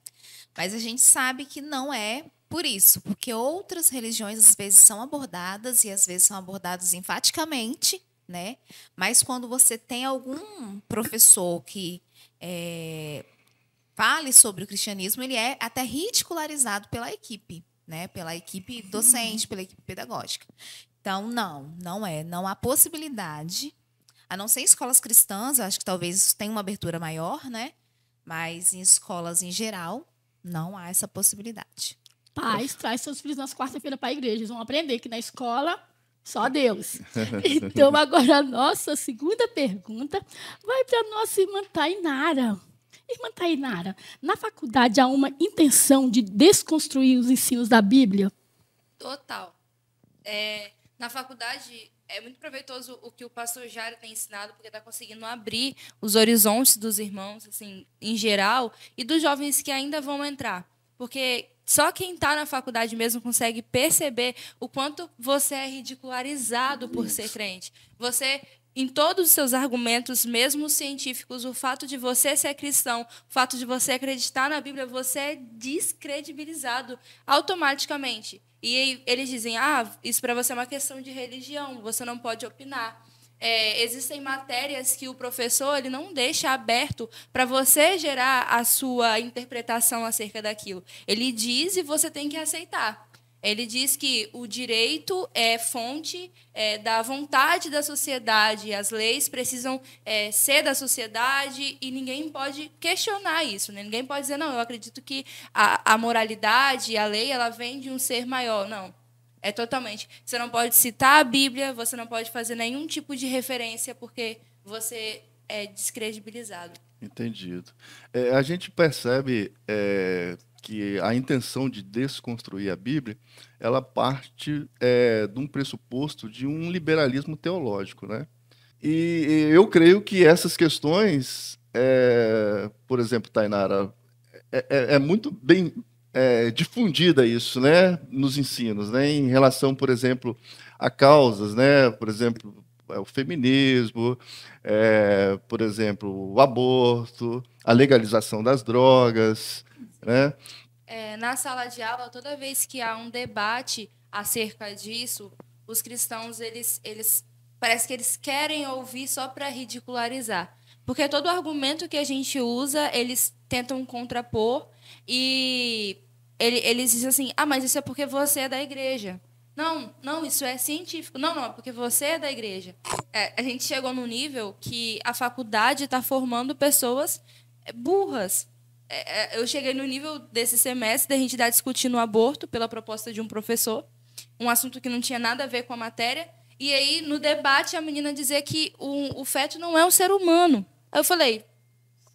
Mas a gente sabe que não é por isso, porque outras religiões às vezes são abordadas e às vezes são abordadas enfaticamente, né? Mas quando você tem algum professor que fale sobre o cristianismo, ele é até ridicularizado pela equipe, né? Pela equipe docente, pela equipe pedagógica. Então, não há possibilidade, a não ser em escolas cristãs, acho que talvez tenha uma abertura maior, né? Mas em escolas em geral, não há essa possibilidade. Pais, traz seus filhos nas quarta-feira para a igreja. Eles vão aprender que na escola, só Deus. Então, agora a nossa segunda pergunta vai para a nossa irmã Tainara. Irmã Tainara, na faculdade há uma intenção de desconstruir os ensinos da Bíblia? Total. Na faculdade é muito proveitoso o que o pastor Jário tem ensinado, porque está conseguindo abrir os horizontes dos irmãos, assim, em geral, e dos jovens que ainda vão entrar. Porque só quem está na faculdade mesmo consegue perceber o quanto você é ridicularizado por ser crente. Você, em todos os seus argumentos, mesmo científicos, o fato de você ser cristão, o fato de você acreditar na Bíblia, você é descredibilizado automaticamente. E eles dizem, isso para você é uma questão de religião, você não pode opinar. Existem matérias que o professor ele não deixa aberto para você gerar a sua interpretação acerca daquilo. Ele diz e você tem que aceitar. Ele diz que o direito é fonte da vontade da sociedade, as leis precisam ser da sociedade e ninguém pode questionar isso, né? Ninguém pode dizer, não, eu acredito que a moralidade, a lei, ela vem de um ser maior. Não. É totalmente. Você não pode citar a Bíblia, você não pode fazer nenhum tipo de referência, porque você é descredibilizado. Entendido. A gente percebe que a intenção de desconstruir a Bíblia, ela parte de um pressuposto de um liberalismo teológico, né? E eu creio que essas questões, por exemplo, Tainara, é muito bem difundida isso, né, nos ensinos, né, em relação, por exemplo, a causas, né, por exemplo, o feminismo, por exemplo, o aborto, a legalização das drogas, né? Na sala de aula, toda vez que há um debate acerca disso, os cristãos, eles parece que eles querem ouvir só para ridicularizar. Porque todo argumento que a gente usa, eles tentam contrapor e eles dizem assim, mas isso é porque você é da igreja. Não, isso é científico. Não, é porque você é da igreja. A gente chegou num nível que a faculdade está formando pessoas burras. Eu cheguei no nível desse semestre da gente estar discutindo o aborto pela proposta de um professor, um assunto que não tinha nada a ver com a matéria, e aí, no debate, a menina dizia que o feto não é um ser humano. Aí eu falei,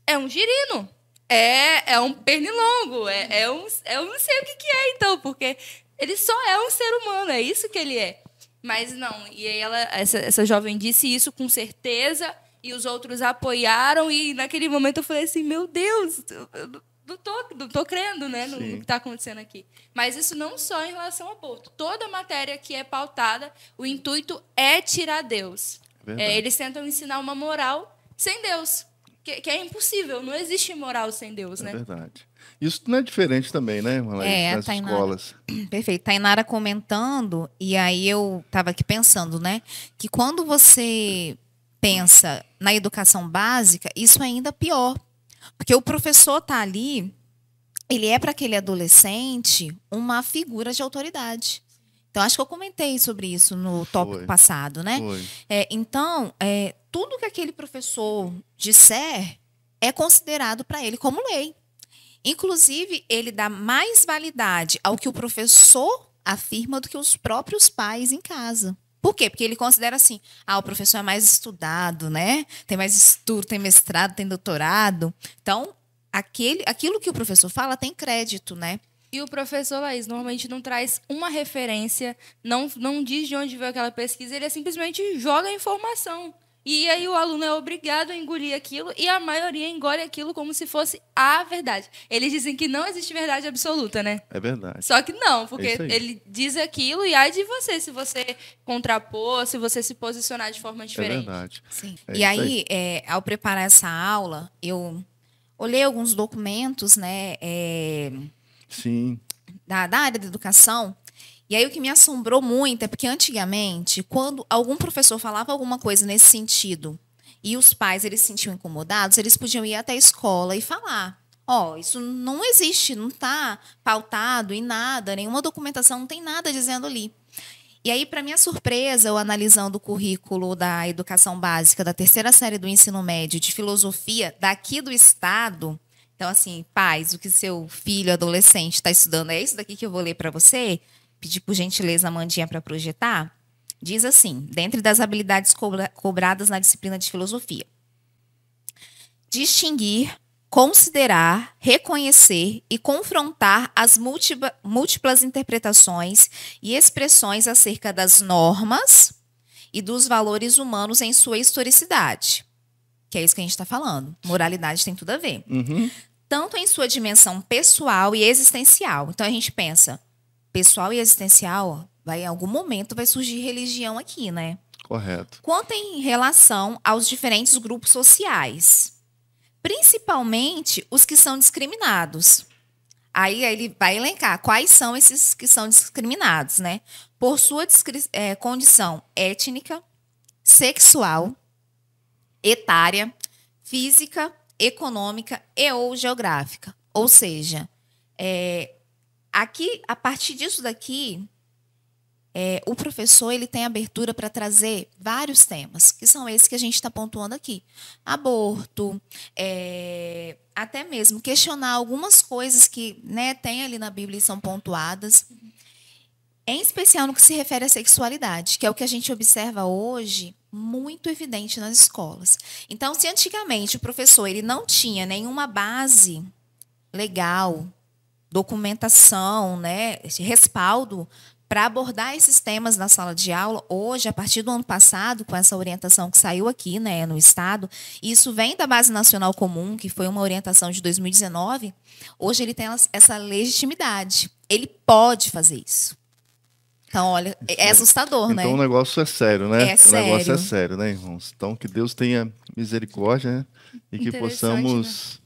é um girino, é um pernilongo, eu não sei o que é, então, porque ele só é um ser humano, é isso que ele é. Mas não, e aí essa jovem disse isso com certeza, e os outros apoiaram, e naquele momento eu falei assim, meu Deus, eu não tô crendo, né, no que está acontecendo aqui. Mas isso não só em relação ao aborto. Toda matéria que é pautada, o intuito é tirar Deus. Eles tentam ensinar uma moral sem Deus, que é impossível, não existe moral sem Deus, né? É verdade. Isso não é diferente também, né, nas escolas. Perfeito. Tainara comentando, e aí eu estava aqui pensando, né, que quando você pensa na educação básica, isso é ainda pior. Porque o professor está ali, ele é para aquele adolescente uma figura de autoridade. Então, acho que eu comentei sobre isso no tópico passado, né? Então, tudo que aquele professor disser é considerado para ele como lei. Inclusive, ele dá mais validade ao que o professor afirma do que os próprios pais em casa. Por quê? Porque ele considera assim, o professor é mais estudado, né? Tem mais estudo, tem mestrado, tem doutorado. Então, aquilo que o professor fala tem crédito, né? E o professor, Laís, normalmente não traz uma referência, não diz de onde veio aquela pesquisa, ele simplesmente joga a informação. E aí o aluno é obrigado a engolir aquilo e a maioria engole aquilo como se fosse a verdade. Eles dizem que não existe verdade absoluta, né? É verdade. Só que não, porque É isso aí. ele diz aquilo e ai de você, se você contrapor, se você se posicionar de forma É diferente. verdade. Sim. É E isso aí, ao preparar essa aula, eu olhei alguns documentos, né, Sim. da área da educação. E aí o que me assombrou muito é porque antigamente, quando algum professor falava alguma coisa nesse sentido e os pais eles se sentiam incomodados, eles podiam ir até a escola e falar: ó, isso não existe, não está pautado em nada, nenhuma documentação, não tem nada dizendo ali. E aí, para minha surpresa, eu analisando o currículo da educação básica da 3ª série do ensino médio de filosofia daqui do estado, então assim, pais, o que seu filho adolescente está estudando é isso daqui que eu vou ler para você? Pedir por gentileza a Amandinha para projetar. Diz assim, dentre das habilidades cobradas na disciplina de filosofia: distinguir, considerar, reconhecer e confrontar as múltiplas interpretações e expressões acerca das normas e dos valores humanos em sua historicidade. Que é isso que a gente está falando. Moralidade tem tudo a ver. Uhum. Tanto em sua dimensão pessoal e existencial. Então a gente pensa, pessoal e existencial, em algum momento vai surgir religião aqui, né? Correto. Quanto em relação aos diferentes grupos sociais, principalmente os que são discriminados. Aí ele vai elencar quais são esses que são discriminados, né? Por sua condição étnica, sexual, etária, física, econômica e ou geográfica. Ou seja, aqui, a partir disso daqui, o professor ele tem abertura para trazer vários temas, que são esses que a gente está pontuando aqui. Aborto, até mesmo questionar algumas coisas que, né, tem ali na Bíblia e são pontuadas, em especial no que se refere à sexualidade, que é o que a gente observa hoje muito evidente nas escolas. Então, se antigamente o professor ele não tinha nenhuma base legal, documentação, né, respaldo para abordar esses temas na sala de aula, hoje, a partir do ano passado, com essa orientação que saiu aqui, né, no Estado, isso vem da Base Nacional Comum, que foi uma orientação de 2019, hoje ele tem essa legitimidade. Ele pode fazer isso. Então, olha, é assustador, né? Então o negócio é sério, né? É O negócio é sério. sério, né, irmãos? Então que Deus tenha misericórdia, né? E que possamos...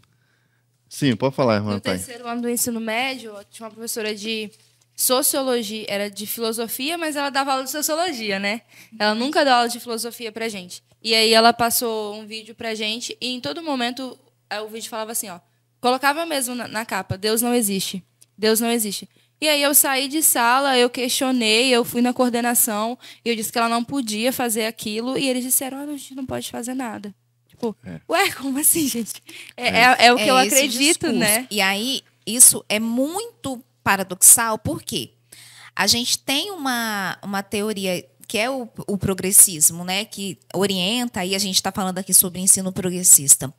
Sim, pode falar, irmã. No terceiro ano do ensino médio, eu tinha uma professora de sociologia, era de filosofia, mas ela dava aula de sociologia, né? Ela nunca deu aula de filosofia pra gente. E aí ela passou um vídeo pra gente e em todo momento o vídeo falava assim, ó, colocava mesmo na capa, Deus não existe. Deus não existe. E aí eu saí de sala, eu questionei, eu fui na coordenação, e eu disse que ela não podia fazer aquilo, e eles disseram, a gente não pode fazer nada. Tipo, ué, como assim, gente? É o que eu acredito, né? E aí, isso é muito paradoxal, porque a gente tem uma teoria que é o progressismo, né? Que orienta, aí a gente está falando aqui sobre ensino progressista.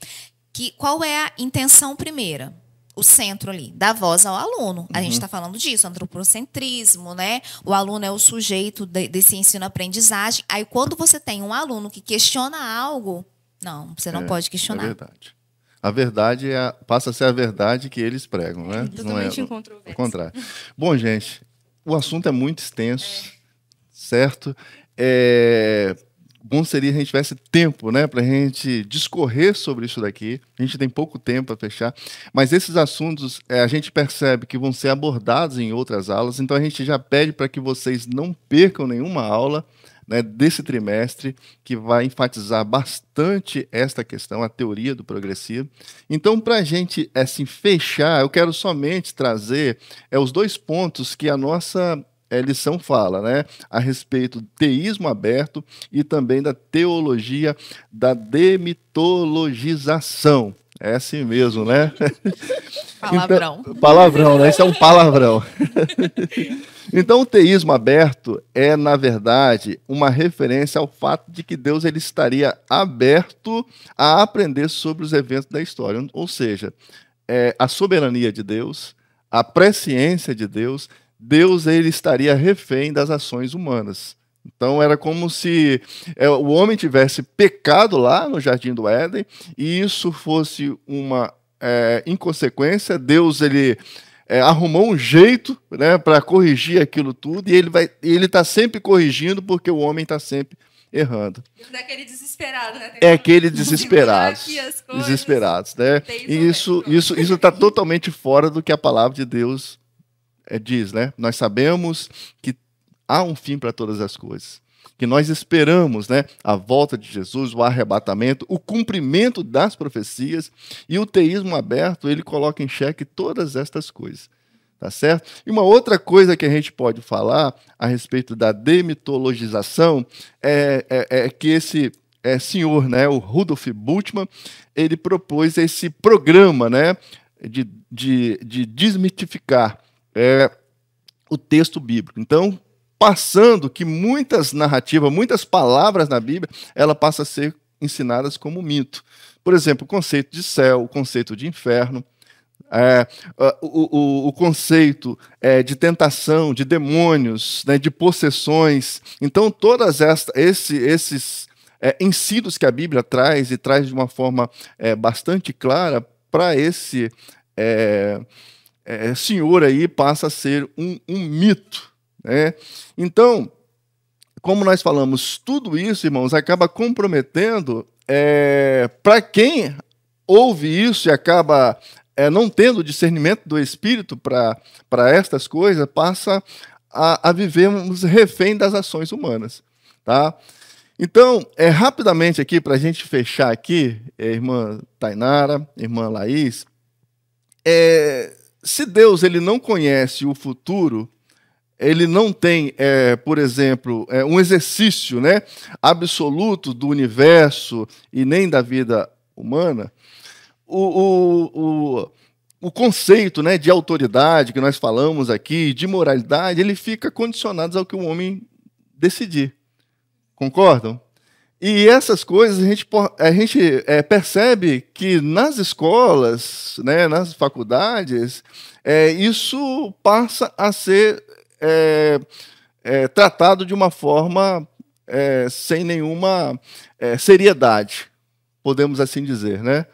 Qual é a intenção primeira? O centro ali, dar voz ao aluno. A gente está falando disso, antropocentrismo, né? O aluno é o sujeito desse ensino-aprendizagem. Aí, quando você tem um aluno que questiona algo, não, você não pode questionar. É verdade. A verdade passa a ser a verdade que eles pregam, né? Totalmente Não é o contrário. Bom, gente, o assunto é muito extenso, certo? Bom seria se a gente tivesse tempo, né, para a gente discorrer sobre isso daqui. A gente tem pouco tempo para fechar, mas esses assuntos a gente percebe que vão ser abordados em outras aulas, então a gente já pede para que vocês não percam nenhuma aula, né, desse trimestre, que vai enfatizar bastante esta questão, a teoria do progressivo. Então, para a gente assim, fechar, eu quero somente trazer os 2 pontos que a nossa lição fala, né, a respeito do teísmo aberto e também da teologia da demitologização. É assim mesmo, né? Palavrão. Então, palavrão, né? Isso é um palavrão. Então, o teísmo aberto é, na verdade, uma referência ao fato de que Deus ele estaria aberto a aprender sobre os eventos da história. Ou seja, a soberania de Deus, a presciência de Deus, Deus ele estaria refém das ações humanas. Então era como se o homem tivesse pecado lá no Jardim do Éden e isso fosse uma inconsequência. Deus ele arrumou um jeito, né, para corrigir aquilo tudo e ele está sempre corrigindo porque o homem está sempre errando. Deus é aquele desesperado, né? É aquele desesperados, né? E isso está totalmente fora do que a palavra de Deus diz, né? Nós sabemos que há um fim para todas as coisas, que nós esperamos, né, a volta de Jesus, o arrebatamento, o cumprimento das profecias, e o teísmo aberto, ele coloca em xeque todas estas coisas, tá certo? E uma outra coisa que a gente pode falar a respeito da demitologização é que esse senhor, né, o Rudolf Bultmann, ele propôs esse programa, né, de desmitificar o texto bíblico. Então, passando que muitas narrativas, muitas palavras na Bíblia, ela passa a ser ensinadas como mito. Por exemplo, o conceito de céu, o conceito de inferno, o conceito de tentação, de demônios, né, de possessões. Então, todos esses ensinos que a Bíblia traz, e traz de uma forma bastante clara, para esse senhor aí passa a ser um mito. Então, como nós falamos, tudo isso, irmãos, acaba comprometendo para quem ouve isso e acaba não tendo discernimento do Espírito para estas coisas, passa a vivermos refém das ações humanas. Tá? Então, rapidamente aqui, para a gente fechar aqui, irmã Tainara, irmã Laís, se Deus ele não conhece o futuro, ele não tem, por exemplo, um exercício, né, absoluto do universo e nem da vida humana, o conceito, né, de autoridade que nós falamos aqui, de moralidade, ele fica condicionado ao que o homem decidir. Concordam? E essas coisas a gente percebe que nas escolas, né, nas faculdades, isso passa a ser tratado de uma forma sem nenhuma seriedade, podemos assim dizer, né?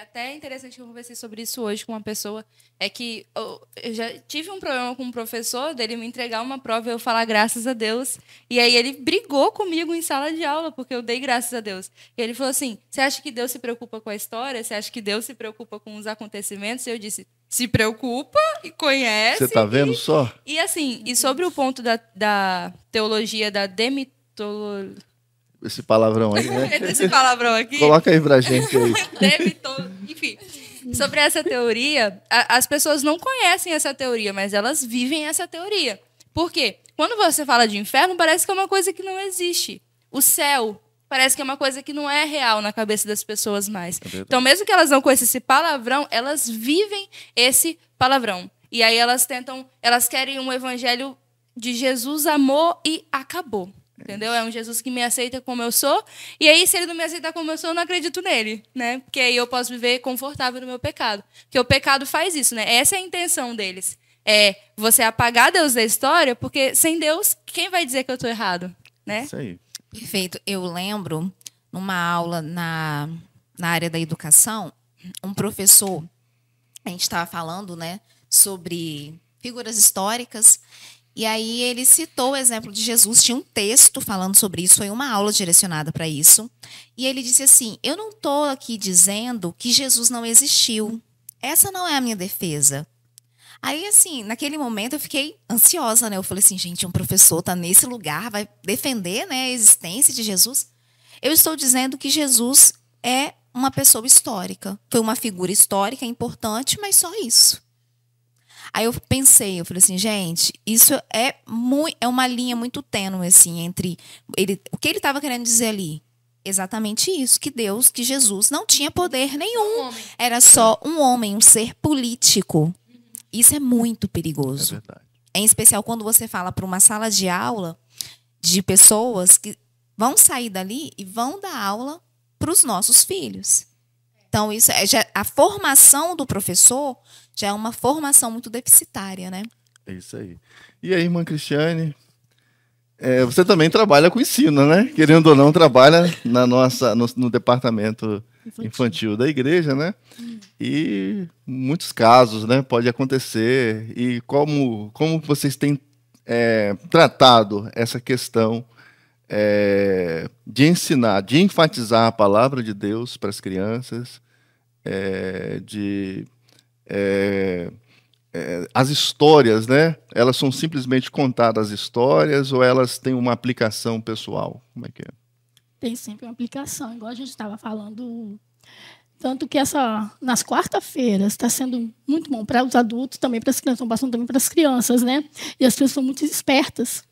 Até interessante que eu conversei sobre isso hoje com uma pessoa, é que eu já tive um problema com um professor, dele me entregar uma prova e eu falar graças a Deus, e aí ele brigou comigo em sala de aula, porque eu dei graças a Deus. E ele falou assim, você acha que Deus se preocupa com a história? Você acha que Deus se preocupa com os acontecimentos? E eu disse, se preocupa e conhece. Você está vendo só? E assim, e sobre o ponto da teologia da demitologia, esse palavrão aí, né? Esse palavrão aqui. Coloca aí pra gente aí. Enfim, sobre essa teoria, as pessoas não conhecem essa teoria, mas elas vivem essa teoria. Por quê? Quando você fala de inferno, parece que é uma coisa que não existe. O céu parece que é uma coisa que não é real na cabeça das pessoas mais. Então, mesmo que elas não conheçam esse palavrão, elas vivem esse palavrão. E aí elas querem um evangelho de Jesus, amor e acabou. Entendeu? É um Jesus que me aceita como eu sou. E aí, se ele não me aceitar como eu sou, eu não acredito nele, né? Porque aí eu posso viver confortável no meu pecado. Porque o pecado faz isso, né? Essa é a intenção deles. É você apagar Deus da história, porque sem Deus, quem vai dizer que eu estou errado, né? Isso aí. Perfeito. Eu lembro, numa aula na área da educação, um professor, a gente estava falando, né, sobre figuras históricas. E aí ele citou o exemplo de Jesus, tinha um texto falando sobre isso, foi uma aula direcionada para isso. E ele disse assim, eu não estou aqui dizendo que Jesus não existiu. Essa não é a minha defesa. Aí, assim, naquele momento eu fiquei ansiosa, né? Eu falei assim, gente, um professor está nesse lugar, vai defender, né, a existência de Jesus. Eu estou dizendo que Jesus é uma pessoa histórica. Foi uma figura histórica importante, mas só isso. Aí eu pensei, eu falei assim, gente, isso é uma linha muito tênue, assim, entre o que ele estava querendo dizer ali. Exatamente isso, que Jesus não tinha poder nenhum. Era só um homem, um ser político. Isso é muito perigoso. É verdade. Em especial quando você fala para uma sala de aula de pessoas que vão sair dali e vão dar aula para os nossos filhos. Então, a formação do professor já é uma formação muito deficitária, né? É isso aí. E aí, irmã Cristiane, você também trabalha com ensino, né? Querendo ou não, trabalha no departamento infantil da igreja, né? E muitos casos, né? Pode acontecer. E como vocês têm tratado essa questão de ensinar, de enfatizar a palavra de Deus para as crianças, as histórias, né? Elas são simplesmente contadas histórias ou elas têm uma aplicação pessoal? Como é que é? Tem sempre uma aplicação, igual a gente estava falando. Tanto que nas quarta-feiras está sendo muito bom para os adultos, também para as crianças, estão passando também para as crianças, né? E as crianças são muito espertas.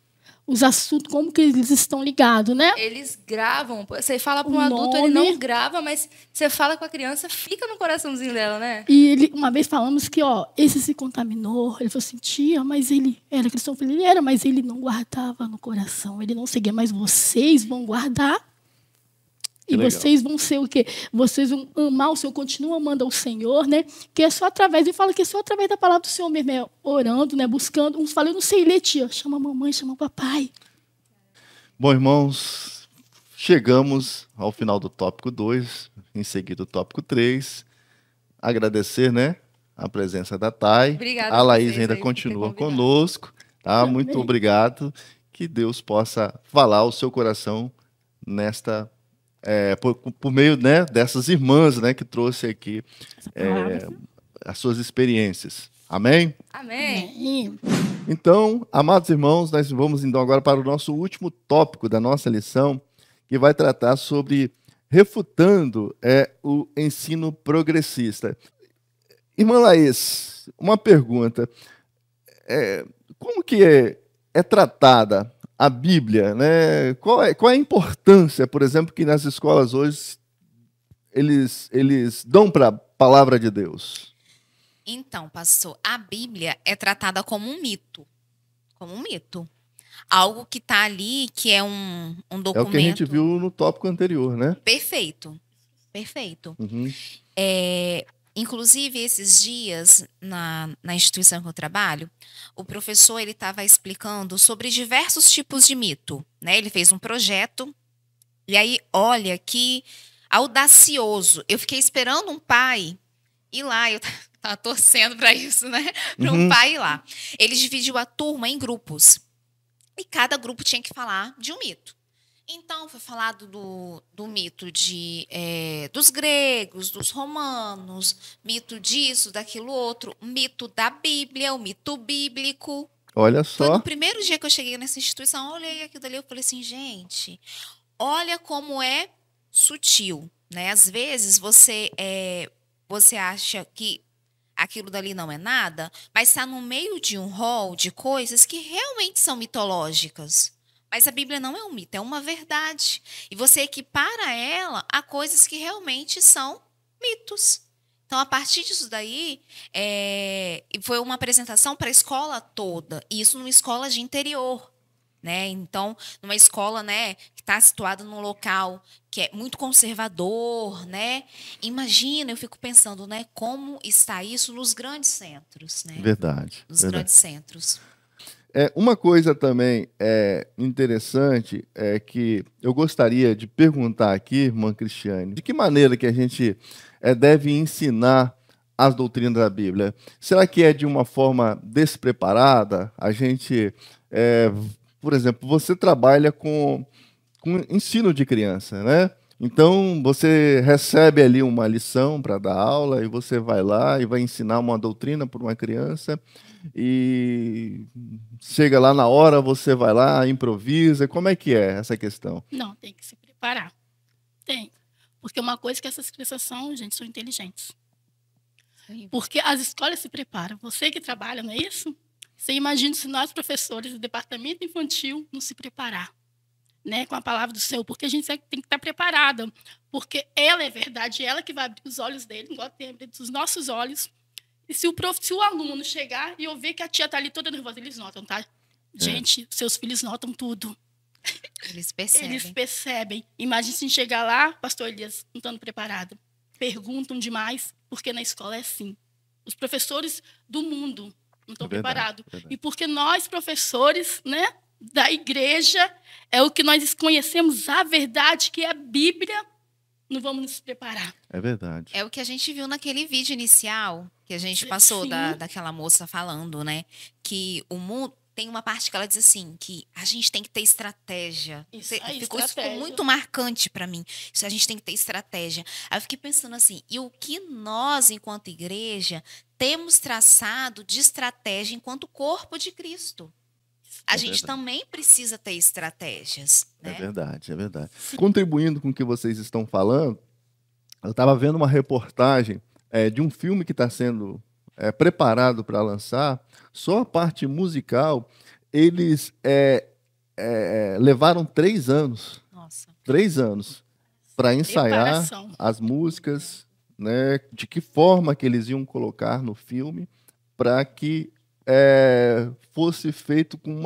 Os assuntos, como que eles estão ligados, né? Eles gravam. Você fala para um adulto, ele não grava, mas você fala com a criança, fica no coraçãozinho dela, né? E uma vez falamos que, esse se contaminou. Ele falou assim, tia, mas ele era cristão. Eu falei, ele era, mas ele não guardava no coração. Ele não seguia, mas vocês vão guardar. E vocês vão ser o quê? Vocês vão amar o Senhor, continuam amando ao Senhor, né? Que é só através, e fala que é só através da palavra do Senhor mesmo, orando, né? Buscando. Uns falam, eu não sei ler, tia. Chama a mamãe, chama o papai. Bom, irmãos, chegamos ao final do tópico 2, em seguida o tópico 3. Agradecer, né? A presença da Thay. Obrigada. A Laís ainda continua conosco. Tá? Muito obrigado. Que Deus possa falar ao seu coração nesta por meio, né, dessas irmãs, né, que trouxe aqui as suas experiências. Amém? Amém. Então, amados irmãos, nós vamos então agora para o nosso último tópico da nossa lição, que vai tratar sobre refutando o ensino progressista. Irmã Laís, uma pergunta. Como que é tratada a Bíblia, né? Qual é a importância, por exemplo, que nas escolas hoje eles dão para a palavra de Deus? Então, pastor, a Bíblia é tratada como um mito. Como um mito. Algo que está ali, que é um documento... É o que a gente viu no tópico anterior, né? Perfeito. Perfeito. Uhum. Inclusive, esses dias, na instituição que eu trabalho, o professor estava explicando sobre diversos tipos de mito, né? Ele fez um projeto, e aí, olha que audacioso. Eu fiquei esperando um pai ir lá, eu estava torcendo para isso, né? Para um pai ir lá. Ele dividiu a turma em grupos, e cada grupo tinha que falar de um mito. Então, foi falado do mito dos gregos, dos romanos, mito disso, daquilo outro, mito da Bíblia, o mito bíblico. Olha só. Foi no primeiro dia que eu cheguei nessa instituição, eu olhei aquilo dali, eu falei assim, gente, olha como é sutil, né? Às vezes você acha que aquilo dali não é nada, mas está no meio de um rol de coisas que realmente são mitológicas. Mas a Bíblia não é um mito, é uma verdade. E você equipara ela a coisas que realmente são mitos. Então, a partir disso daí, foi uma apresentação para a escola toda. E isso numa escola de interior. Né? Então, numa escola, né, que está situada num local que é muito conservador. Né? Imagina, eu fico pensando, né, como está isso nos grandes centros. Né? Verdade. Nos grandes centros. Uma coisa também interessante é que eu gostaria de perguntar aqui, irmã Cristiane, de que maneira que a gente deve ensinar as doutrinas da Bíblia? Será que é de uma forma despreparada? A gente, por exemplo, você trabalha com ensino de criança, né? Então, você recebe ali uma lição para dar aula e você vai lá e vai ensinar uma doutrina para uma criança e chega lá na hora, você vai lá, improvisa. Como é que é essa questão? Não, tem que se preparar. Tem. Porque uma coisa que essas crianças são, gente, são inteligentes. Sim. Porque as escolas se preparam. Você que trabalha, não é isso? Você imagina se nós, professores do departamento infantil, não se preparar, né, com a palavra do Senhor, porque a gente tem que estar preparada, porque ela é verdade, ela que vai abrir os olhos dele, igual tem abrido os nossos olhos. E se o aluno chegar e eu ver que a tia está ali toda nervosa, eles notam, tá? Gente, seus filhos notam tudo. Eles percebem. Eles percebem. Imagina se chegar lá, pastor Elias, não estando preparado. perguntam demais, porque na escola é assim. Os professores do mundo não estão preparados. E porque nós, professores, né, da igreja, é o que nós conhecemos a verdade, que é a Bíblia, não vamos nos preparar. É verdade. É o que a gente viu naquele vídeo inicial, que a gente passou daquela moça falando, né? Que o mundo... Tem uma parte que ela diz assim, que a gente tem que ter estratégia. Isso ficou muito marcante para mim. Isso, a gente tem que ter estratégia. Aí eu fiquei pensando assim, e o que nós, enquanto igreja, temos traçado de estratégia enquanto corpo de Cristo? A gente também precisa ter estratégias. Né? É verdade, é verdade. Contribuindo com o que vocês estão falando, eu estava vendo uma reportagem de um filme que está sendo preparado para lançar. Só a parte musical, eles levaram 3 anos. Nossa. 3 anos para ensaiar as músicas, né, de que forma que eles iam colocar no filme, para que fosse feito com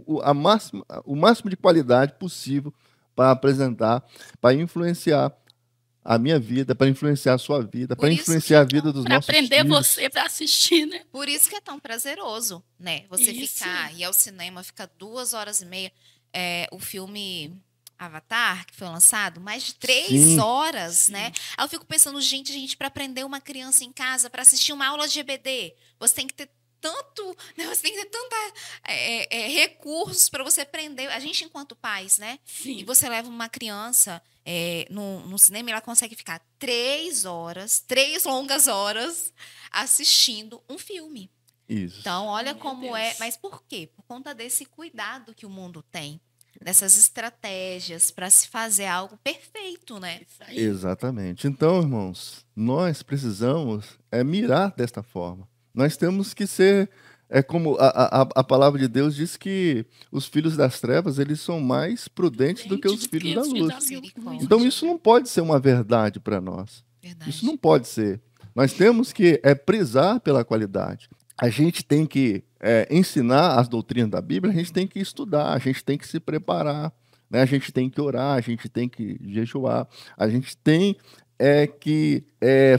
o máximo de qualidade possível para apresentar, para influenciar a minha vida, para influenciar a sua vida, para influenciar a vida dos nossos filhos. Para aprender você para assistir, né? Por isso que é tão prazeroso, né? Você ficar, ir ao cinema, ficar 2h30. O filme Avatar, que foi lançado, mais de 3 horas, né? Aí eu fico pensando, gente, para aprender uma criança em casa, para assistir uma aula de EBD, você tem que ter tanto, né? Você tem que ter tanta recursos para você aprender. A gente, enquanto pais, né? Sim. E você leva uma criança no cinema e ela consegue ficar 3 horas, 3 longas horas, assistindo um filme. Isso. Então, olha como é. Mas por quê? Por conta desse cuidado que o mundo tem. Dessas estratégias para se fazer algo perfeito, né? Exatamente. Então, irmãos, nós precisamos mirar desta forma. Nós temos que ser, como a palavra de Deus diz, que os filhos das trevas, eles são mais prudentes do que os filhos da luz. Então isso não pode ser uma verdade para nós. Isso não pode ser. Nós temos que prisar pela qualidade. A gente tem que ensinar as doutrinas da Bíblia, a gente tem que estudar, a gente tem que se preparar, né? A gente tem que orar, a gente tem que jejuar, a gente tem que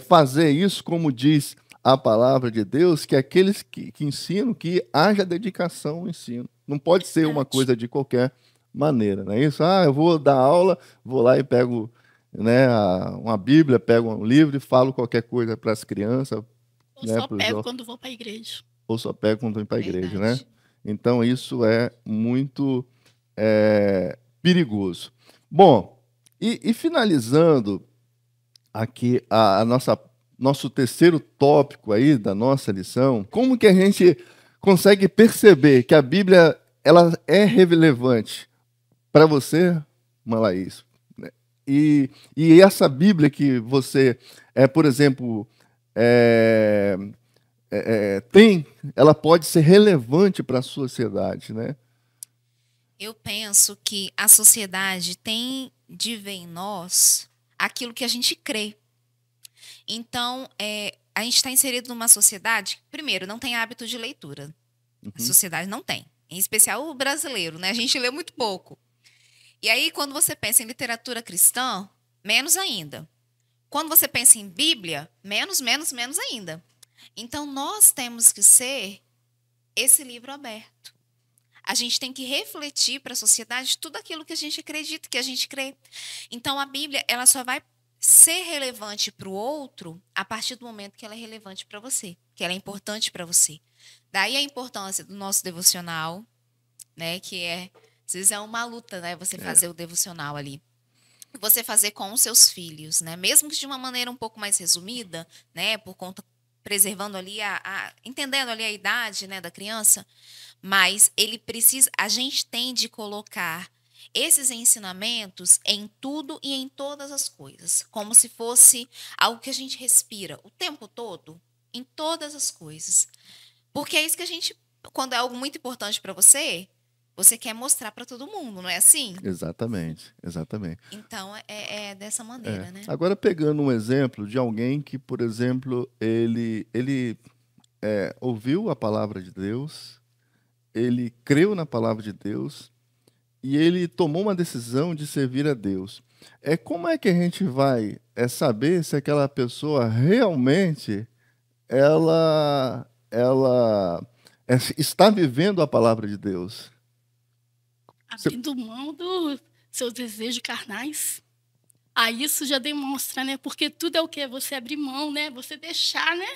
fazer isso, como diz a palavra de Deus, que aqueles que ensinam, que haja dedicação ao ensino. Não pode ser uma coisa de qualquer maneira, não é isso? Eu vou dar aula, vou lá e pego, né, uma Bíblia, pego um livro e falo qualquer coisa para as crianças. Ou só pego quando vou para a igreja. Ou só pego quando vou para a igreja, né? Então, isso é muito perigoso. Bom, e finalizando aqui nosso terceiro tópico aí da nossa lição, como que a gente consegue perceber que a Bíblia ela é relevante para você, Malaís? E essa Bíblia que você, por exemplo, tem, ela pode ser relevante para a sociedade, né? Eu penso que a sociedade tem de ver em nós aquilo que a gente crê. Então, a gente está inserido numa sociedade que, primeiro, não tem hábito de leitura. A sociedade não tem. Em especial o brasileiro, né? A gente lê muito pouco. E aí, quando você pensa em literatura cristã, menos ainda. Quando você pensa em Bíblia, menos ainda. Então, nós temos que ser esse livro aberto. A gente tem que refletir para a sociedade tudo aquilo que a gente acredita, que a gente crê. Então, a Bíblia, ela só vai ser relevante para o outro a partir do momento que ela é relevante para você, que ela é importante para você. Daí a importância do nosso devocional, né, que às vezes é uma luta, né, você fazer o devocional ali. Você fazer com os seus filhos, né, mesmo que de uma maneira um pouco mais resumida, né, por conta preservando ali entendendo ali a idade, né, da criança, mas a gente tem de colocar esses ensinamentos em tudo e em todas as coisas, como se fosse algo que a gente respira o tempo todo, em todas as coisas. Porque é isso que a gente, quando é algo muito importante para você, você quer mostrar para todo mundo, não é assim? Exatamente. Então, é dessa maneira, né? Agora, pegando um exemplo de alguém que, por exemplo, ele ouviu a palavra de Deus, ele creu na palavra de Deus, e ele tomou uma decisão de servir a Deus. como é que a gente vai saber se aquela pessoa realmente ela está vivendo a palavra de Deus? Abrindo mão dos seus desejos carnais. Aí isso já demonstra, né? Porque tudo é o quê? Você abrir mão, né? Você deixar, né?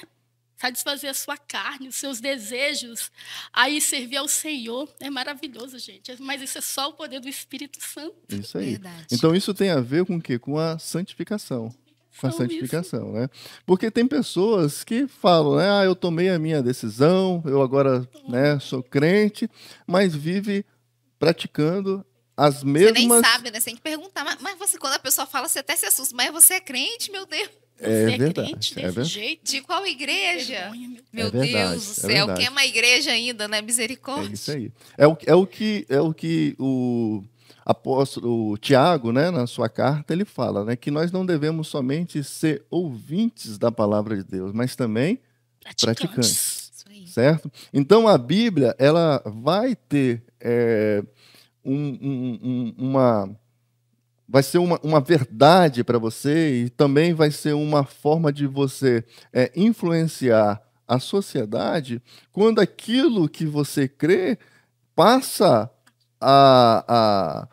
Satisfazer a sua carne, os seus desejos. Aí servir ao Senhor. É maravilhoso, gente. Mas isso é só o poder do Espírito Santo. Isso aí. Verdade. Então isso tem a ver com o quê? Com a santificação. Com a santificação, né? Porque tem pessoas que falam, né? Eu tomei a minha decisão, eu agora, né, sou crente, mas vive praticando as mesmas... Você nem sabe, né? Você tem que perguntar. Mas você, quando a pessoa fala, você até se assusta. Mas você é crente, meu Deus? Você verdade, crente é desse verdade. jeito? De qual igreja? Vergonha, Meu verdade, Deus do é céu. verdade. Que é uma igreja ainda, né? É Misericórdia. isso aí. É o que o apóstolo Tiago, né, na sua carta, ele fala, né, que nós não devemos somente ser ouvintes da palavra de Deus, mas também praticantes. Isso aí. Certo? Então a Bíblia, ela vai ter vai ser uma verdade para você, e também vai ser uma forma de você influenciar a sociedade quando aquilo que você crê passa a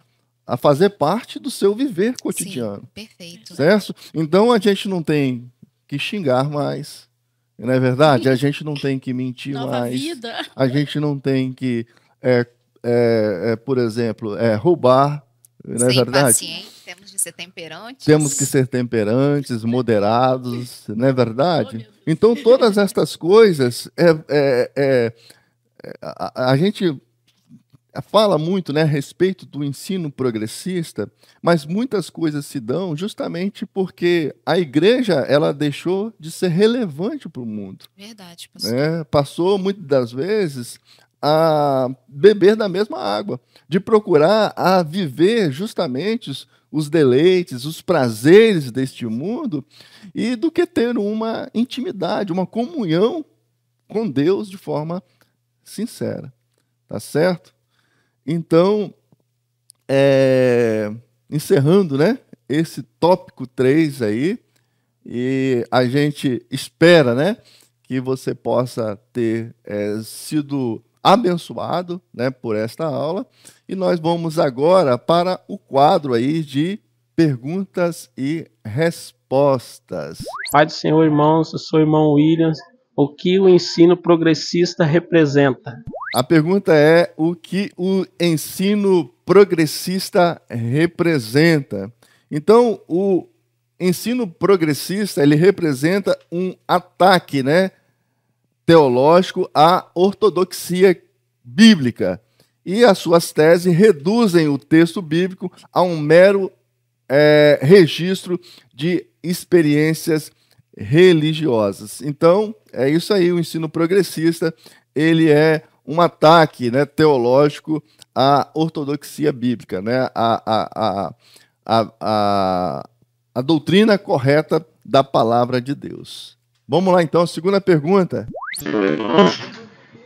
fazer parte do seu viver cotidiano. Sim, perfeito. Certo? Então a gente não tem que xingar mais, não é verdade? A gente não tem que mentir Nova mais. vida. A gente não tem que, por exemplo, roubar, não é Ser verdade? impaciente, temos de ser temperantes. Temos que ser temperantes, moderados, não é verdade? Então todas estas coisas, a gente fala muito, né, a respeito do ensino progressista, mas muitas coisas se dão justamente porque a igreja ela deixou de ser relevante para o mundo. Verdade, pastor. Passou muitas das vezes a beber da mesma água, de procurar a viver justamente os deleites, os prazeres deste mundo, e do que ter uma intimidade, uma comunhão com Deus de forma sincera. Tá certo? Então, encerrando, né, esse tópico 3 aí, e a gente espera, né, que você possa ter sido abençoado, né, por esta aula, e nós vamos agora para o quadro aí de perguntas e respostas. Pai do Senhor, irmãos, eu sou o irmão Williams. O que o ensino progressista representa? A pergunta é: o que o ensino progressista representa? Então, o ensino progressista, ele representa um ataque, né, teológico à ortodoxia bíblica. E as suas teses reduzem o texto bíblico a um mero registro de experiências religiosas. Então, é isso aí, o ensino progressista, ele é um ataque, né, teológico à ortodoxia bíblica, né, a doutrina correta da palavra de Deus. Vamos lá, então, segunda pergunta.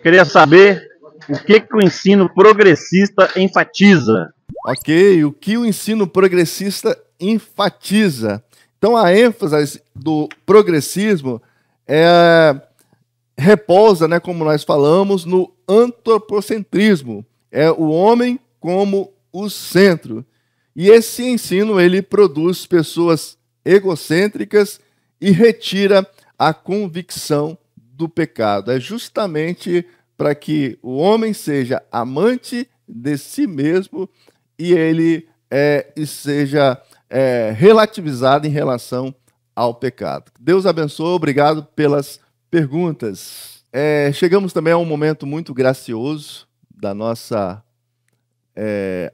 Queria saber o que o ensino progressista enfatiza. Ok, o que o ensino progressista enfatiza? Então, a ênfase do progressismo repousa, né, como nós falamos, no antropocentrismo. É o homem como o centro. E esse ensino, ele produz pessoas egocêntricas e retira a convicção do pecado. É justamente para que o homem seja amante de si mesmo e ele seja relativizado em relação ao pecado. Deus abençoe, obrigado pelas perguntas. Chegamos também a um momento muito gracioso da nossa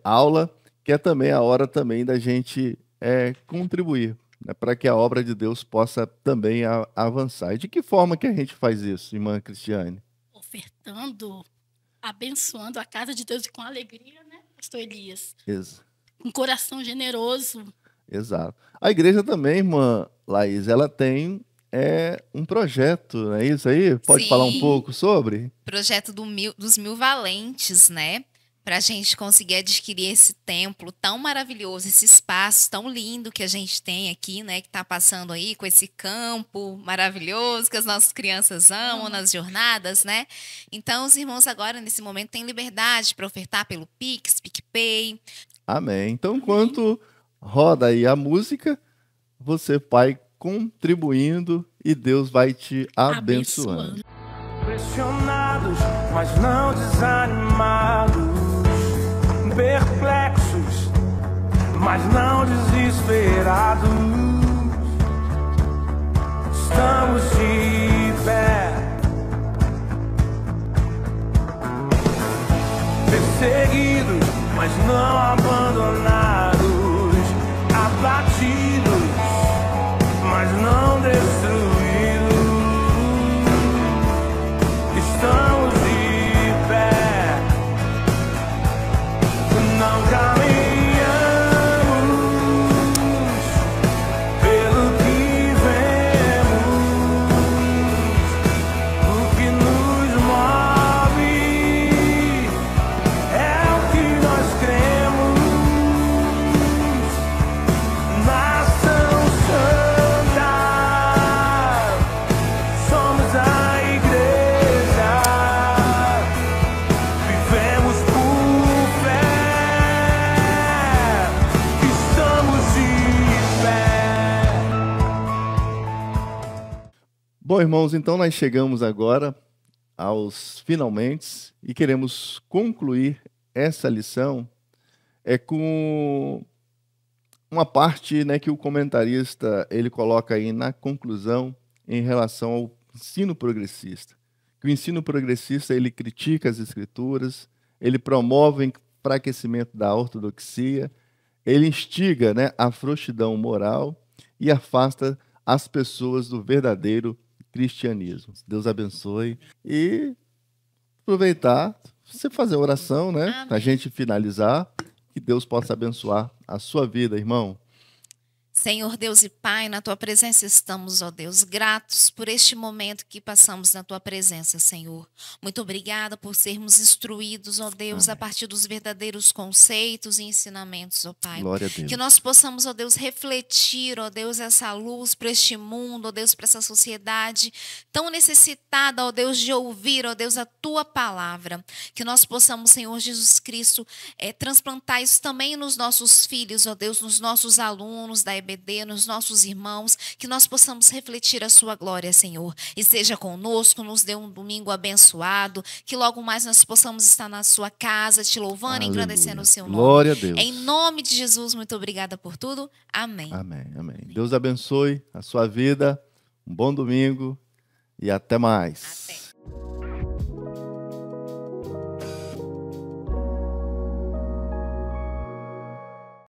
aula, que é também a hora também da gente contribuir, né, para que a obra de Deus possa também avançar. E de que forma que a gente faz isso, irmã Cristiane? Ofertando, abençoando a casa de Deus e com alegria, né, pastor Elias? Exato. Com coração generoso. Exato. A igreja também, irmã Laís, ela tem um projeto, não é isso aí? Pode Sim. falar um pouco sobre? Projeto dos 1000 valentes, né? para a gente conseguir adquirir esse templo tão maravilhoso, esse espaço tão lindo que a gente tem aqui, né, que está passando aí com esse campo maravilhoso que as nossas crianças amam nas jornadas, né? Então, os irmãos agora, nesse momento, têm liberdade para ofertar pelo Pix, PicPay. Amém. Então, enquanto roda aí a música, você vai contribuindo e Deus vai te abençoando. Pressionados, mas não desanimados, perplexos, mas não desesperados. Estamos de pé, perseguidos, mas não abandonados, abatidos, mas não destruídos. Estamos de pé, não caminhamos pelo que vemos, o que nos move é o que nós cremos. Nação Santa, somos a igreja. Vivemos por fé, estamos de pé. Bom, irmãos, então nós chegamos agora aos finalmente e queremos concluir essa lição com uma parte, né, que o comentarista ele coloca aí na conclusão em relação ao ensino progressista. Que o ensino progressista ele critica as escrituras, ele promove o enfraquecimento da ortodoxia, ele instiga, né, a frouxidão moral e afasta as pessoas do verdadeiro cristianismo. Deus abençoe e aproveitar, você fazer a oração, né, para a gente finalizar, que Deus possa abençoar a sua vida, irmão. Senhor Deus e Pai, na Tua presença estamos, ó Deus, gratos por este momento que passamos na Tua presença, Senhor. Muito obrigada por sermos instruídos, ó Deus, a partir dos verdadeiros conceitos e ensinamentos, ó Pai. Glória a Deus. Que nós possamos, ó Deus, refletir, ó Deus, essa luz para este mundo, ó Deus, para essa sociedade tão necessitada, ó Deus, de ouvir, ó Deus, a Tua palavra. Que nós possamos, Senhor Jesus Cristo, transplantar isso também nos nossos filhos, ó Deus, nos nossos alunos da EBD, nos nossos irmãos, que nós possamos refletir a sua glória, Senhor. E seja conosco, nos dê um domingo abençoado, que logo mais nós possamos estar na sua casa, te louvando e engrandecendo o seu nome. Glória a Deus. Em nome de Jesus, muito obrigada por tudo. Amém. Amém, amém. Deus abençoe a sua vida, um bom domingo e até mais. Até.